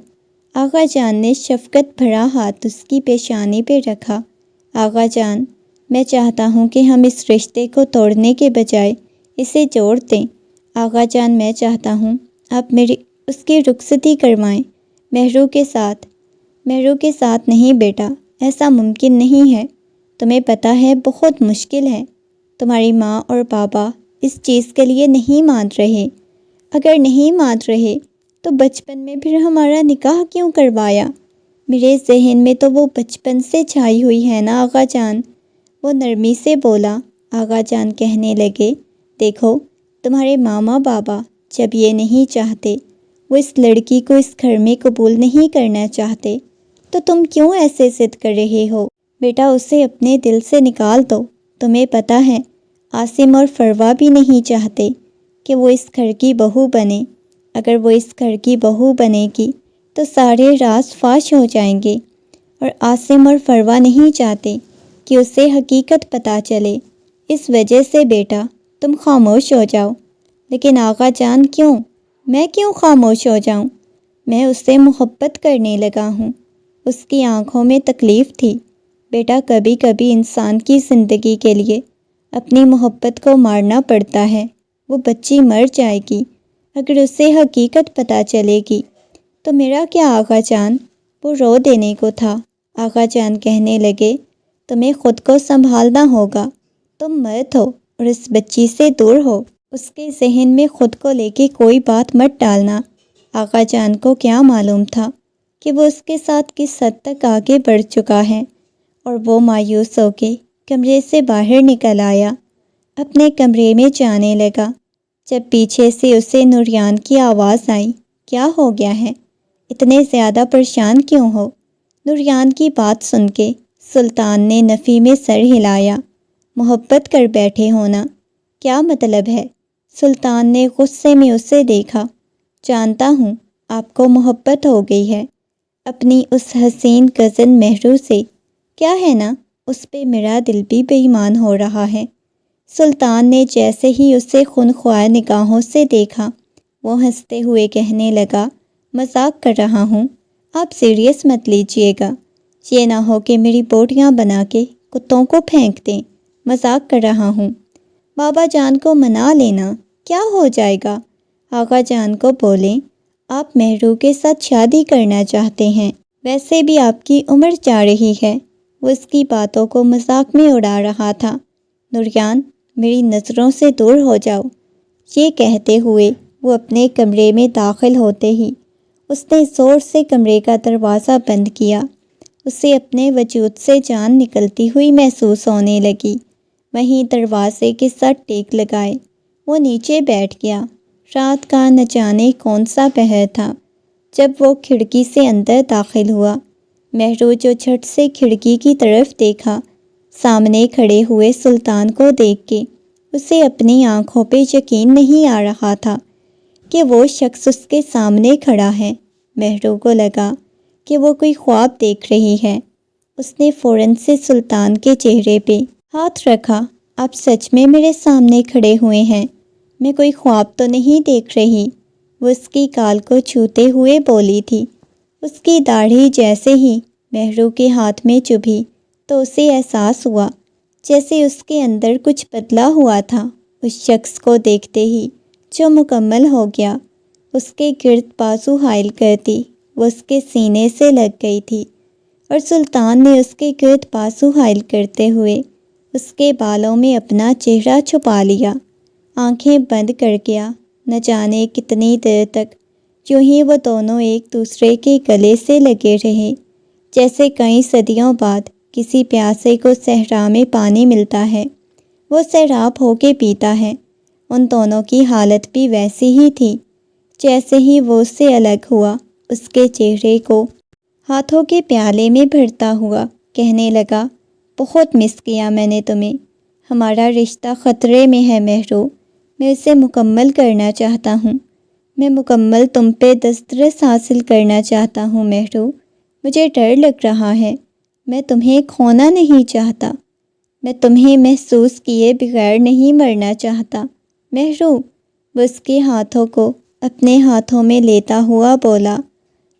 آغا جان نے شفقت بھرا ہاتھ اس کی پیشانی پہ رکھا۔ آغا جان، میں چاہتا ہوں کہ ہم اس رشتے کو توڑنے کے بجائے اسے جوڑ دیں۔ آغا جان، میں چاہتا ہوں آپ میری اس کی رخصتی کروائیں مہرو کے ساتھ۔ مہرو کے ساتھ نہیں بیٹا، ایسا ممکن نہیں ہے، تمہیں پتہ ہے بہت مشکل ہے۔ تمہاری ماں اور بابا اس چیز کے لیے نہیں مان رہے۔ اگر نہیں مان رہے تو بچپن میں پھر ہمارا نکاح کیوں کروایا؟ میرے ذہن میں تو وہ بچپن سے چھائی ہوئی ہے نا آغا جان، وہ نرمی سے بولا۔ آغا جان کہنے لگے، دیکھو تمہارے ماما بابا جب یہ نہیں چاہتے، وہ اس لڑکی کو اس گھر میں قبول نہیں کرنا چاہتے، تو تم کیوں ایسے ضد کر رہے ہو؟ بیٹا اسے اپنے دل سے نکال دو۔ تمہیں پتہ ہے عاصم اور فروا بھی نہیں چاہتے کہ وہ اس گھر کی بہو بنے۔ اگر وہ اس گھر کی بہو بنے گی تو سارے راز فاش ہو جائیں گے، اور عاصم اور فروا نہیں چاہتے کہ اسے حقیقت پتہ چلے۔ اس وجہ سے بیٹا تم خاموش ہو جاؤ۔ لیکن آغا جان کیوں؟ میں کیوں خاموش ہو جاؤں؟ میں اس سے محبت کرنے لگا ہوں۔ اس کی آنکھوں میں تکلیف تھی۔ بیٹا کبھی کبھی انسان کی زندگی کے لیے اپنی محبت کو مارنا پڑتا ہے، وہ بچی مر جائے گی اگر اسے حقیقت پتہ چلے گی۔ تو میرا کیا آغا جان؟ وہ رو دینے کو تھا۔ آغا جان کہنے لگے، تمہیں خود کو سنبھالنا ہوگا، تم مرد ہو اور اس بچی سے دور ہو، اس کے ذہن میں خود کو لے کے کوئی بات مت ڈالنا۔ آغا جان کو کیا معلوم تھا کہ وہ اس کے ساتھ کس حد تک آگے بڑھ چکا ہے، اور وہ مایوس ہو کے کمرے سے باہر نکل آیا، اپنے کمرے میں جانے لگا۔ جب پیچھے سے اسے نوریان کی آواز آئی، کیا ہو گیا ہے؟ اتنے زیادہ پریشان کیوں ہو؟ نوریان کی بات سن کے سلطان نے نفی میں سر ہلایا۔ محبت کر بیٹھے ہونا، کیا مطلب ہے؟ سلطان نے غصے میں اسے دیکھا۔ جانتا ہوں آپ کو محبت ہو گئی ہے اپنی اس حسین کزن مہرو سے، کیا ہے نا، اس پہ میرا دل بھی بے ایمان ہو رہا ہے۔ سلطان نے جیسے ہی اسے خونخوار نگاہوں سے دیکھا، وہ ہنستے ہوئے کہنے لگا، مذاق کر رہا ہوں، آپ سیریس مت لیجیے گا، یہ نہ ہو کہ میری بوٹیاں بنا کے کتوں کو پھینک دیں، مذاق کر رہا ہوں۔ بابا جان کو منا لینا، کیا ہو جائے گا؟ آغا جان کو بولیں، آپ مہرو کے ساتھ شادی کرنا چاہتے ہیں، ویسے بھی آپ کی عمر جا رہی ہے۔ وہ اس کی باتوں کو مذاق میں اڑا رہا تھا۔ نوریان، میری نظروں سے دور ہو جاؤ۔ یہ کہتے ہوئے وہ اپنے کمرے میں داخل ہوتے ہی اس نے زور سے کمرے کا دروازہ بند کیا۔ اسے اپنے وجود سے جان نکلتی ہوئی محسوس ہونے لگی۔ وہیں دروازے کے ساتھ ٹیک لگائے وہ نیچے بیٹھ گیا۔ رات کا نہ جانے کون سا پہر تھا جب وہ کھڑکی سے اندر داخل ہوا۔ مہرو جو جھٹ سے کھڑکی کی طرف دیکھا، سامنے کھڑے ہوئے سلطان کو دیکھ کے اسے اپنی آنکھوں پہ یقین نہیں آ رہا تھا کہ وہ شخص اس کے سامنے کھڑا ہے۔ مہرو کو لگا کہ وہ کوئی خواب دیکھ رہی ہے۔ اس نے فوراً سے سلطان کے چہرے پہ ہاتھ رکھا، آپ سچ میں میرے سامنے کھڑے ہوئے ہیں، میں کوئی خواب تو نہیں دیکھ رہی؟ وہ اس کی گال کو چھوتے ہوئے بولی تھی۔ اس کی داڑھی جیسے ہی مہرو کے ہاتھ میں چبھی تو اسے احساس ہوا جیسے اس کے اندر کچھ بدلا ہوا تھا۔ اس شخص کو دیکھتے ہی جو مکمل ہو گیا، اس کے گرد بازو حائل کرتی وہ اس کے سینے سے لگ گئی تھی، اور سلطان نے اس کے گرد بازو حائل کرتے ہوئے اس کے بالوں میں اپنا چہرہ چھپا لیا، آنکھیں بند کر گیا۔ نہ جانے کتنی دیر تک یوں ہی وہ دونوں ایک دوسرے کے گلے سے لگے رہے، جیسے کئی صدیوں بعد کسی پیاسے کو صحرا میں پانی ملتا ہے، وہ سیراب ہو کے پیتا ہے۔ ان دونوں کی حالت بھی ویسی ہی تھی۔ جیسے ہی وہ اس سے الگ ہوا، اس کے چہرے کو ہاتھوں کے پیالے میں بھرتا ہوا کہنے لگا، بہت مس کیا میں نے تمہیں، ہمارا رشتہ خطرے میں ہے مہرو، میں اسے مکمل کرنا چاہتا ہوں، میں مکمل تم پہ دسترس حاصل کرنا چاہتا ہوں مہرو، مجھے ڈر لگ رہا ہے، میں تمہیں کھونا نہیں چاہتا، میں تمہیں محسوس کیے بغیر نہیں مرنا چاہتا مہرو۔ وہ اس کے ہاتھوں کو اپنے ہاتھوں میں لیتا ہوا بولا،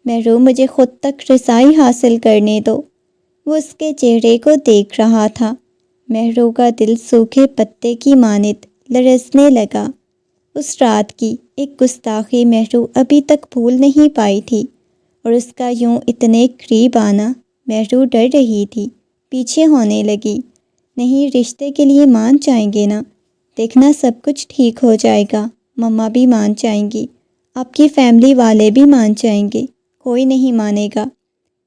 مہرو مجھے خود تک رسائی حاصل کرنے دو۔ وہ اس کے چہرے کو دیکھ رہا تھا۔ مہرو کا دل سوکھے پتے کی مانند لرزنے لگا۔ اس رات کی ایک گستاخی مہرو ابھی تک بھول نہیں پائی تھی، اور اس کا یوں اتنے قریب آنا مہرو ڈر رہی تھی، پیچھے ہونے لگی۔ نہیں، رشتے کے لیے مان جائیں گے نا، دیکھنا سب کچھ ٹھیک ہو جائے گا، مما بھی مان جائیں گی، آپ کی فیملی والے بھی مان جائیں گے، کوئی نہیں مانے گا۔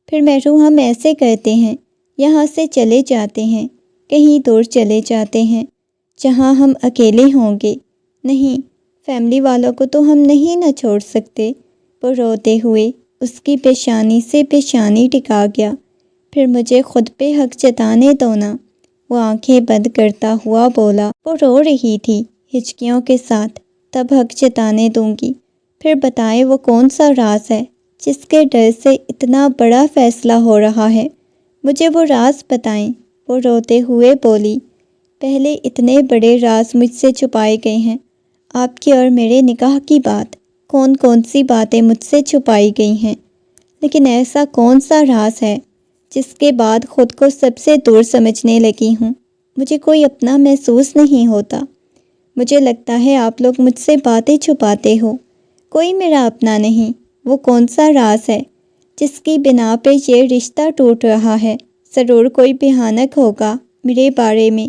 پھر مہرو ہم ایسے کرتے ہیں، یہاں سے چلے جاتے ہیں، کہیں دور چلے جاتے ہیں جہاں ہم اکیلے ہوں گے۔ نہیں، فیملی والوں کو تو ہم نہیں نہ چھوڑ سکتے۔ وہ روتے ہوئے اس کی پیشانی سے پیشانی ٹکا گیا۔ پھر مجھے خود پہ حق جتانے دو نا، وہ آنکھیں بند کرتا ہوا بولا۔ وہ رو رہی تھی ہچکیوں کے ساتھ، تب حق جتانے دوں گی۔ پھر بتائیں وہ کون سا راز ہے جس کے ڈر سے اتنا بڑا فیصلہ ہو رہا ہے، مجھے وہ راز بتائیں۔ وہ روتے ہوئے بولی، پہلے اتنے بڑے راز مجھ سے چھپائے گئے ہیں، آپ کی اور میرے نکاح کی بات، کون کون سی باتیں مجھ سے چھپائی گئی ہیں، لیکن ایسا کون سا راز ہے جس کے بعد خود کو سب سے دور سمجھنے لگی ہوں، مجھے کوئی اپنا محسوس نہیں ہوتا، مجھے لگتا ہے آپ لوگ مجھ سے باتیں چھپاتے ہو۔ کوئی میرا اپنا نہیں۔ وہ کون سا راز ہے جس کی بنا پہ یہ رشتہ ٹوٹ رہا ہے؟ ضرور کوئی بھیانک ہوگا میرے بارے میں،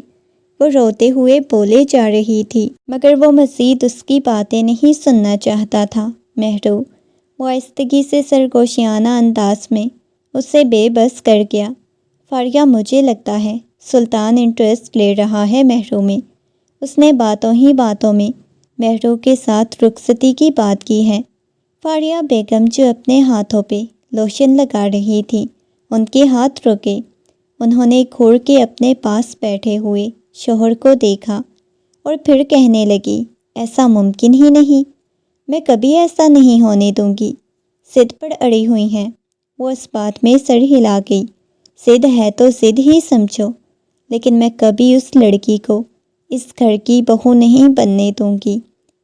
وہ روتے ہوئے بولے جا رہی تھی، مگر وہ مزید اس کی باتیں نہیں سننا چاہتا تھا۔ مہرو وہ آہستگی سے سرگوشیانہ انداز میں اسے بے بس کر گیا۔ فاریہ، مجھے لگتا ہے سلطان انٹرسٹ لے رہا ہے مہرو میں۔ اس نے باتوں ہی باتوں میں مہرو کے ساتھ رخصتی کی بات کی ہے۔ فاریہ بیگم جو اپنے ہاتھوں پہ لوشن لگا رہی تھی، ان کے ہاتھ رکے۔ انہوں نے گھور کے اپنے پاس بیٹھے ہوئے شوہر کو دیکھا اور پھر کہنے لگی، ایسا ممکن ہی نہیں، میں کبھی ایسا نہیں ہونے دوں گی۔ ضد پر اڑی ہوئی ہیں۔ وہ اس بات میں سر ہلا گئی۔ ضد ہے تو ضد ہی سمجھو، لیکن میں کبھی اس لڑکی کو اس گھر کی بہو نہیں بننے دوں گی۔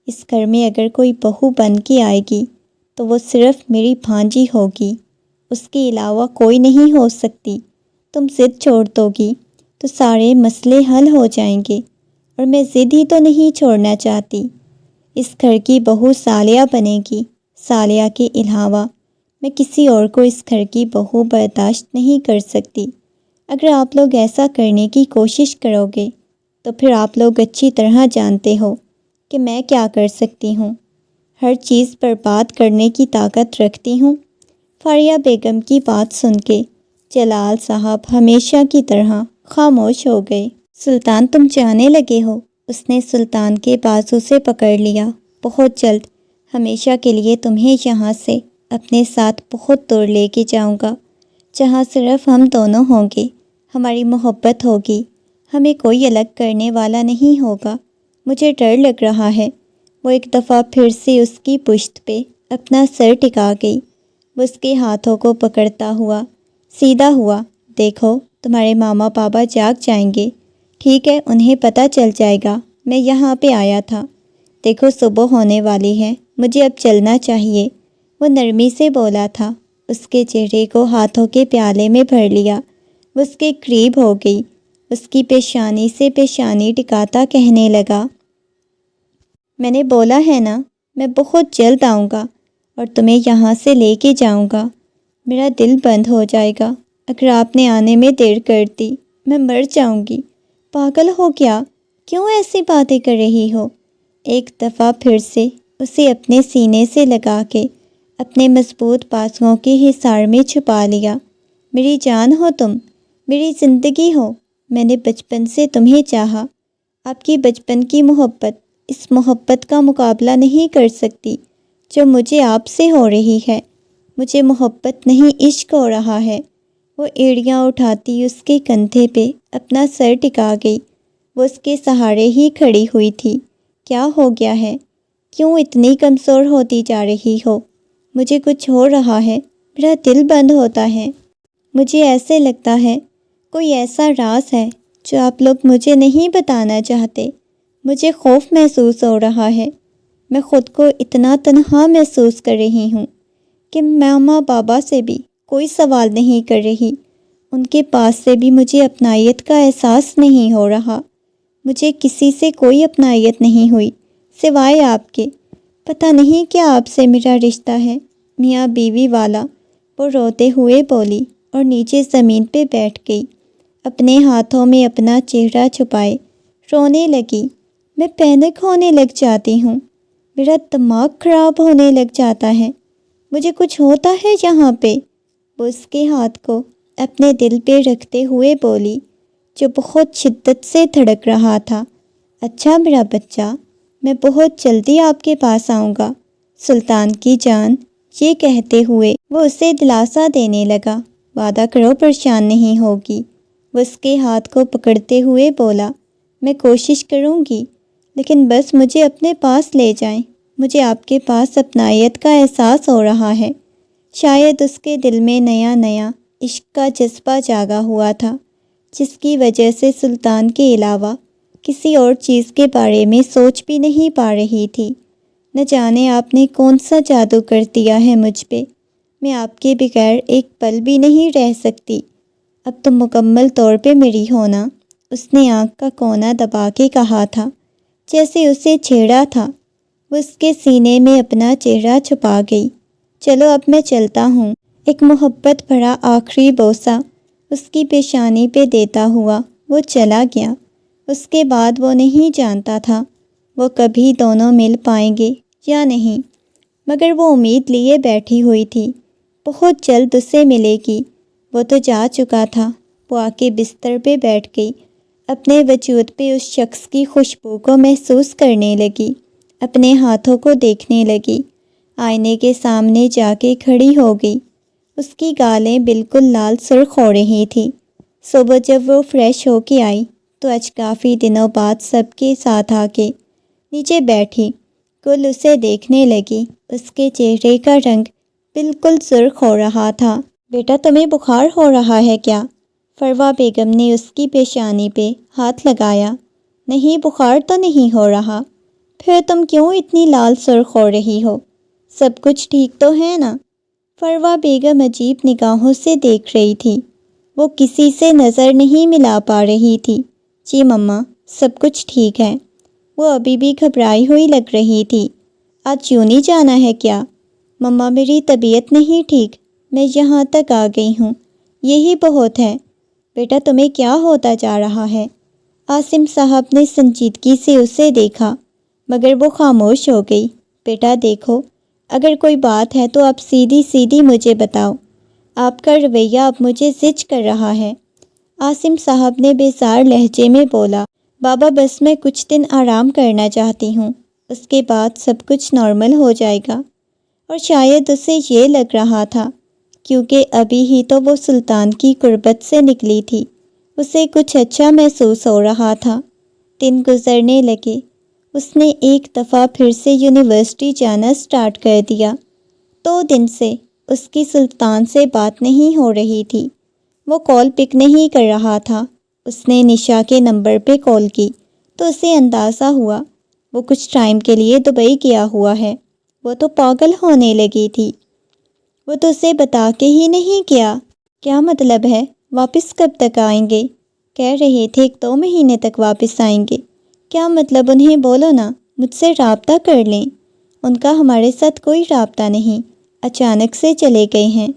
اس گھر میں اگر کوئی بہو بن کے آئے گی تو وہ صرف میری بھانجی ہوگی، اس کے علاوہ کوئی نہیں ہو سکتی۔ تم ضد چھوڑ دو گی تو سارے مسئلے حل ہو جائیں گے، اور میں ضد ہی تو نہیں چھوڑنا چاہتی۔ اس گھر کی بہو صالحہ بنے گی۔ صالحہ کے علاوہ میں کسی اور کو اس گھر کی بہو برداشت نہیں کر سکتی۔ اگر آپ لوگ ایسا کرنے کی کوشش کرو گے تو پھر آپ لوگ اچھی طرح جانتے ہو کہ میں کیا کر سکتی ہوں۔ ہر چیز برباد کرنے کی طاقت رکھتی ہوں۔ فاریہ بیگم کی بات سن کے جلال صاحب ہمیشہ کی طرح خاموش ہو گئے۔ سلطان، تم جانے لگے ہو؟ اس نے سلطان کے بازو سے پکڑ لیا۔ بہت جلد، ہمیشہ کے لیے تمہیں یہاں سے اپنے ساتھ بہت دور لے کے جاؤں گا، جہاں صرف ہم دونوں ہوں گے، ہماری محبت ہوگی، ہمیں کوئی الگ کرنے والا نہیں ہوگا۔ مجھے ڈر لگ رہا ہے۔ وہ ایک دفعہ پھر سے اس کی پشت پہ اپنا سر ٹکا گئی۔ وہ اس کے ہاتھوں کو پکڑتا ہوا سیدھا ہوا۔ دیکھو، تمہارے ماما بابا جاگ جائیں گے، ٹھیک ہے؟ انہیں پتہ چل جائے گا میں یہاں پہ آیا تھا۔ دیکھو، صبح ہونے والی ہے، مجھے اب چلنا چاہیے۔ وہ نرمی سے بولا تھا۔ اس کے چہرے کو ہاتھوں کے پیالے میں بھر لیا۔ وہ اس کے قریب ہو گئی، اس کی پیشانی سے پیشانی ٹکاتا کہنے لگا، میں نے بولا ہے نا، میں بہت جلد آؤں گا اور تمہیں یہاں سے لے کے جاؤں گا۔ میرا دل بند ہو جائے گا اگر آپ نے آنے میں دیر کر دی۔ میں مر جاؤں گی۔ پاگل ہو کیا؟ کیوں ایسی باتیں کر رہی ہو؟ ایک دفعہ پھر سے اسے اپنے سینے سے لگا کے اپنے مضبوط بازوؤں کے حصار میں چھپا لیا۔ میری جان ہو تم، میری زندگی ہو۔ میں نے بچپن سے تمہیں چاہا۔ آپ کی بچپن کی محبت اس محبت کا مقابلہ نہیں کر سکتی جو مجھے آپ سے ہو رہی ہے۔ مجھے محبت نہیں، عشق ہو رہا ہے۔ وہ ایڑیاں اٹھاتی اس کے کندھے پہ اپنا سر ٹکا گئی۔ وہ اس کے سہارے ہی کھڑی ہوئی تھی۔ کیا ہو گیا ہے؟ کیوں اتنی کمزور ہوتی جا رہی ہو؟ مجھے کچھ ہو رہا ہے، میرا دل بند ہوتا ہے۔ مجھے ایسے لگتا ہے کوئی ایسا راز ہے جو آپ لوگ مجھے نہیں بتانا چاہتے۔ مجھے خوف محسوس ہو رہا ہے۔ میں خود کو اتنا تنہا محسوس کر رہی ہوں کہ ماما بابا سے بھی کوئی سوال نہیں کر رہی۔ ان کے پاس سے بھی مجھے اپنائیت کا احساس نہیں ہو رہا۔ مجھے کسی سے کوئی اپنائیت نہیں ہوئی سوائے آپ کے۔ پتہ نہیں کیا آپ سے میرا رشتہ ہے، میاں بیوی والا۔ وہ روتے ہوئے بولی اور نیچے زمین پہ بیٹھ گئی، اپنے ہاتھوں میں اپنا چہرہ چھپائے رونے لگی۔ میں پینک ہونے لگ جاتی ہوں، میرا دماغ خراب ہونے لگ جاتا ہے، مجھے کچھ ہوتا ہے یہاں پہ۔ وہ اس کے ہاتھ کو اپنے دل پہ رکھتے ہوئے بولی، جو بہت شدت سے دھڑک رہا تھا، اچھا میرا بچہ، میں بہت جلدی آپ کے پاس آؤں گا، سلطان کی جان۔ یہ کہتے ہوئے وہ اسے دلاسا دینے لگا، وعدہ کرو پریشان نہیں ہوگی۔ وہ اس کے ہاتھ کو پکڑتے ہوئے بولا، میں کوشش کروں گی، لیکن بس مجھے اپنے پاس لے جائیں۔ مجھے آپ کے پاس اپنائیت کا احساس ہو رہا ہے۔ شاید اس کے دل میں نیا نیا عشق کا جذبہ جاگا ہوا تھا، جس کی وجہ سے سلطان کے علاوہ کسی اور چیز کے بارے میں سوچ بھی نہیں پا رہی تھی۔ نہ جانے آپ نے کون سا جادو کر دیا ہے مجھ پہ، میں آپ کے بغیر ایک پل بھی نہیں رہ سکتی۔ اب تم مکمل طور پہ میری ہونا، اس نے آنکھ کا کونا دبا کے کہا تھا۔ جیسے اسے چھیڑا تھا۔ وہ اس کے سینے میں اپنا چہرہ چھپا گئی۔ چلو اب میں چلتا ہوں۔ ایک محبت بھرا آخری بوسہ اس کی پیشانی پہ دیتا ہوا وہ چلا گیا۔ اس کے بعد وہ نہیں جانتا تھا وہ کبھی دونوں مل پائیں گے یا نہیں، مگر وہ امید لیے بیٹھی ہوئی تھی بہت جلد اسے ملے گی۔ وہ تو جا چکا تھا۔ وہ آ کے بستر پہ بیٹھ گئی، اپنے وجود پہ اس شخص کی خوشبو کو محسوس کرنے لگی، اپنے ہاتھوں کو دیکھنے لگی، آئینے کے سامنے جا کے کھڑی ہو گئی۔ اس کی گالیں بالکل لال سرخ ہو رہی تھی۔ صبح جب وہ فریش ہو کے آئی تو آج کافی دنوں بعد سب کے ساتھ آ کے نیچے بیٹھی گل اسے دیکھنے لگی۔ اس کے چہرے کا رنگ بالکل سرخ ہو رہا تھا۔ بیٹا تمہیں بخار ہو رہا ہے کیا؟ فروا بیگم نے اس کی پیشانی پہ ہاتھ لگایا۔ نہیں بخار تو نہیں ہو رہا۔ پھر تم کیوں اتنی لال سرخ ہو رہی ہو؟ سب کچھ ٹھیک تو ہے نا؟ فروا بیگم عجیب نگاہوں سے دیکھ رہی تھی۔ وہ کسی سے نظر نہیں ملا پا رہی تھی۔ جی مما سب کچھ ٹھیک ہے۔ وہ ابھی بھی گھبرائی ہوئی لگ رہی تھی۔ آج یوں نہیں جانا ہے کیا؟ مما میری طبیعت نہیں ٹھیک، میں یہاں تک آ گئی ہوں، یہی بہت ہے۔ بیٹا تمہیں کیا ہوتا جا رہا ہے؟ عاصم صاحب نے سنجیدگی سے اسے دیکھا مگر وہ خاموش ہو گئی۔ بیٹا دیکھو، اگر کوئی بات ہے تو آپ سیدھی سیدھی مجھے بتاؤ، آپ کا رویہ اب مجھے زج کر رہا ہے۔ عاصم صاحب نے بیزار لہجے میں بولا، بابا بس میں کچھ دن آرام کرنا چاہتی ہوں، اس کے بعد سب کچھ نارمل ہو جائے گا۔ اور شاید اسے یہ لگ رہا تھا کیونکہ ابھی ہی تو وہ سلطان کی قربت سے نکلی تھی، اسے کچھ اچھا محسوس ہو رہا تھا۔ دن گزرنے لگے۔ اس نے ایک دفعہ پھر سے یونیورسٹی جانا سٹارٹ کر دیا۔ 2 دن سے اس کی سلطان سے بات نہیں ہو رہی تھی۔ وہ کال پک نہیں کر رہا تھا۔ اس نے نشا کے نمبر پہ کال کی تو اسے اندازہ ہوا وہ کچھ ٹائم کے لیے دبئی گیا ہوا ہے۔ وہ تو پاگل ہونے لگی تھی۔ وہ تو اسے بتا کے ہی نہیں کیا۔ کیا مطلب ہے؟ واپس کب تک آئیں گے؟ کہہ رہے تھے 2 مہینے تک واپس آئیں گے۔ کیا مطلب انہیں بولو نا، مجھ سے رابطہ کر لیں۔ ان کا ہمارے ساتھ کوئی رابطہ نہیں، اچانک سے چلے گئے ہیں۔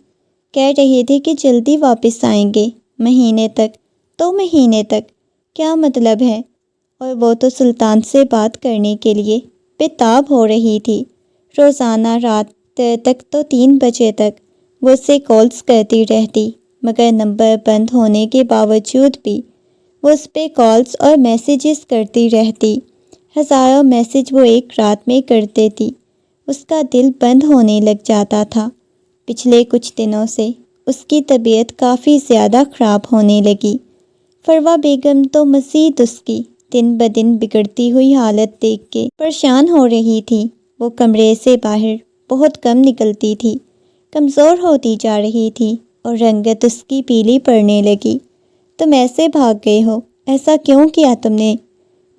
کہہ رہے تھے کہ جلدی واپس آئیں گے، مہینے تک، 2 مہینے تک، کیا مطلب ہے؟ اور وہ تو سلطان سے بات کرنے کے لیے بے تاب ہو رہی تھی۔ روزانہ رات تک تو 3 بجے تک وہ اسے کالز کرتی رہتی، مگر نمبر بند ہونے کے باوجود بھی وہ اس پہ کالز اور میسیجز کرتی رہتی۔ ہزاروں میسیج وہ ایک رات میں کر دیتی۔ اس کا دل بند ہونے لگ جاتا تھا۔ پچھلے کچھ دنوں سے اس کی طبیعت کافی زیادہ خراب ہونے لگی۔ فروا بیگم تو مزید اس کی دن بدن بگڑتی ہوئی حالت دیکھ کے پریشان ہو رہی تھی۔ وہ کمرے سے باہر بہت کم نکلتی تھی، کمزور ہوتی جا رہی تھی اور رنگت اس کی پیلی پڑنے لگی۔ تم ایسے بھاگ گئے ہو، ایسا کیوں کیا تم نے؟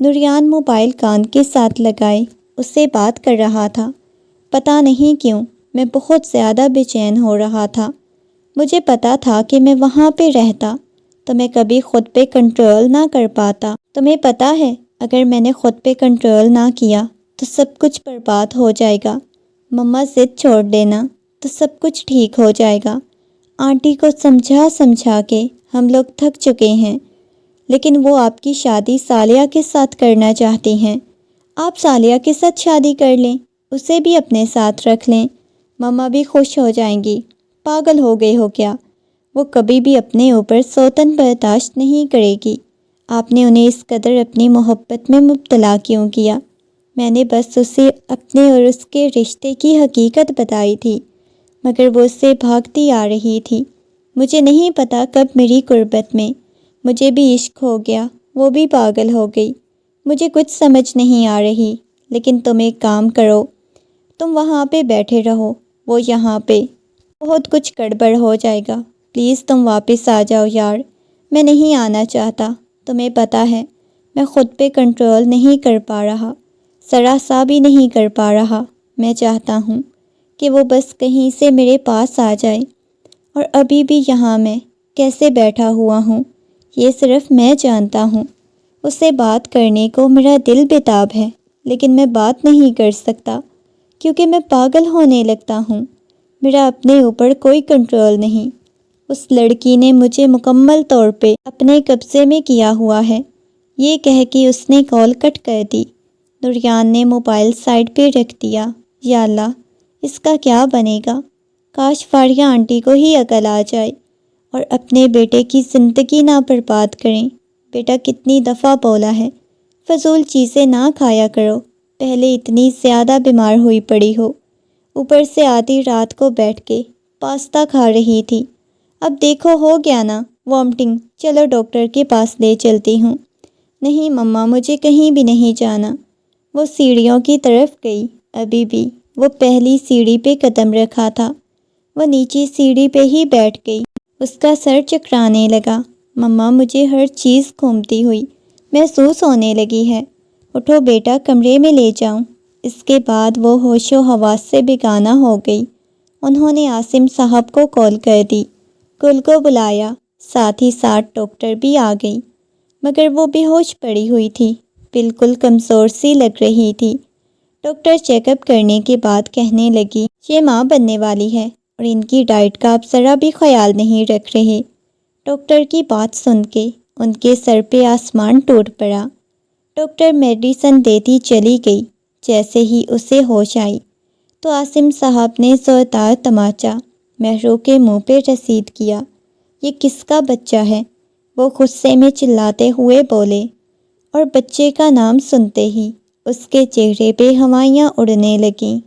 نوریان موبائل کان کے ساتھ لگائے اس سے بات کر رہا تھا۔ پتہ نہیں کیوں میں بہت زیادہ بے چین ہو رہا تھا۔ مجھے پتا تھا کہ میں وہاں پہ رہتا تو میں کبھی خود پہ کنٹرول نہ کر پاتا۔ تمہیں پتہ ہے اگر میں نے خود پہ کنٹرول نہ کیا تو سب کچھ برباد ہو جائے گا۔ مما ضد چھوڑ دینا تو سب کچھ ٹھیک ہو جائے گا۔ آنٹی کو سمجھا سمجھا کے ہم لوگ تھک چکے ہیں، لیکن وہ آپ کی شادی سالیہ کے ساتھ کرنا چاہتی ہیں۔ آپ سالیہ کے ساتھ شادی کر لیں، اسے بھی اپنے ساتھ رکھ لیں، مما بھی خوش ہو جائیں گی۔ پاگل ہو گئے ہو کیا؟ وہ کبھی بھی اپنے اوپر سوتن برداشت نہیں کرے گی۔ آپ نے انہیں اس قدر اپنی محبت میں مبتلا کیوں کیا؟ میں نے بس اسے اپنے اور اس کے رشتے کی حقیقت بتائی تھی، مگر وہ اس سے بھاگتی آ رہی تھی۔ مجھے نہیں پتا کب میری قربت میں مجھے بھی عشق ہو گیا، وہ بھی پاگل ہو گئی۔ مجھے کچھ سمجھ نہیں آ رہی، لیکن تم ایک کام کرو، تم وہاں پہ بیٹھے رہو، وہ یہاں پہ، بہت کچھ گڑبڑ ہو جائے گا۔ پلیز تم واپس آ جاؤ یار، میں نہیں آنا چاہتا۔ تمہیں پتہ ہے میں خود پہ کنٹرول نہیں کر پا رہا، ذرا سا بھی نہیں کر پا رہا۔ میں چاہتا ہوں کہ وہ بس کہیں سے میرے پاس آ جائے، اور ابھی بھی یہاں میں کیسے بیٹھا ہوا ہوں یہ صرف میں جانتا ہوں۔ اسے بات کرنے کو میرا دل بےتاب ہے، لیکن میں بات نہیں کر سکتا کیونکہ میں پاگل ہونے لگتا ہوں۔ میرا اپنے اوپر کوئی کنٹرول نہیں۔ اس لڑکی نے مجھے مکمل طور پہ اپنے قبضے میں کیا ہوا ہے۔ یہ کہہ کے اس نے کال کٹ کر دی۔ نوریان نے موبائل سائڈ پہ رکھ دیا۔ یا اللہ، اس کا کیا بنے گا؟ کاش فاریہ آنٹی کو ہی عقل آ جائے اور اپنے بیٹے کی زندگی نہ برباد کریں۔ بیٹا کتنی دفعہ بولا ہے، فضول چیزیں نہ کھایا کرو، پہلے اتنی زیادہ بیمار ہوئی پڑی ہو، اوپر سے آدھی رات کو بیٹھ کے پاستا کھا رہی تھی، اب دیکھو ہو گیا نا وامٹنگ، چلو ڈاکٹر کے پاس لے چلتی ہوں۔ نہیں مما، مجھے کہیں بھی نہیں جانا۔ وہ سیڑھیوں کی طرف گئی۔ ابھی بھی وہ پہلی سیڑھی پہ قدم رکھا تھا، وہ نیچی سیڑھی پہ ہی بیٹھ گئی۔ اس کا سر چکرانے لگا۔ مما، مجھے ہر چیز گھومتی ہوئی محسوس ہونے لگی ہے، اٹھو بیٹا، کمرے میں لے جاؤں۔ اس کے بعد وہ ہوش و حواس سے بیگانہ ہو گئی۔ انہوں نے عاصم صاحب کو کال کر دی، گل کو بلایا، ساتھ ہی ساتھ ڈاکٹر بھی آ گئی، مگر وہ بے ہوش پڑی ہوئی تھی، بالکل کمزور سی لگ رہی تھی۔ ڈاکٹر چیک اپ کرنے کے بعد کہنے لگی، یہ ماں بننے والی ہے اور ان کی ڈائٹ کا آپ ذرا بھی خیال نہیں رکھ رہے۔ ڈاکٹر کی بات سن کے ان کے سر پہ آسمان ٹوٹ پڑا۔ ڈاکٹر میڈیسن دیتی چلی گئی۔ جیسے ہی اسے ہوش آئی تو عاصم صاحب نے زوردار تماچا مہرو کے منہ پہ رسید کیا۔ یہ کس کا بچہ ہے؟ وہ غصے میں چلاتے ہوئے بولے، اور بچے کا نام سنتے ہی اس کے چہرے پہ ہوائیاں اڑنے لگیں۔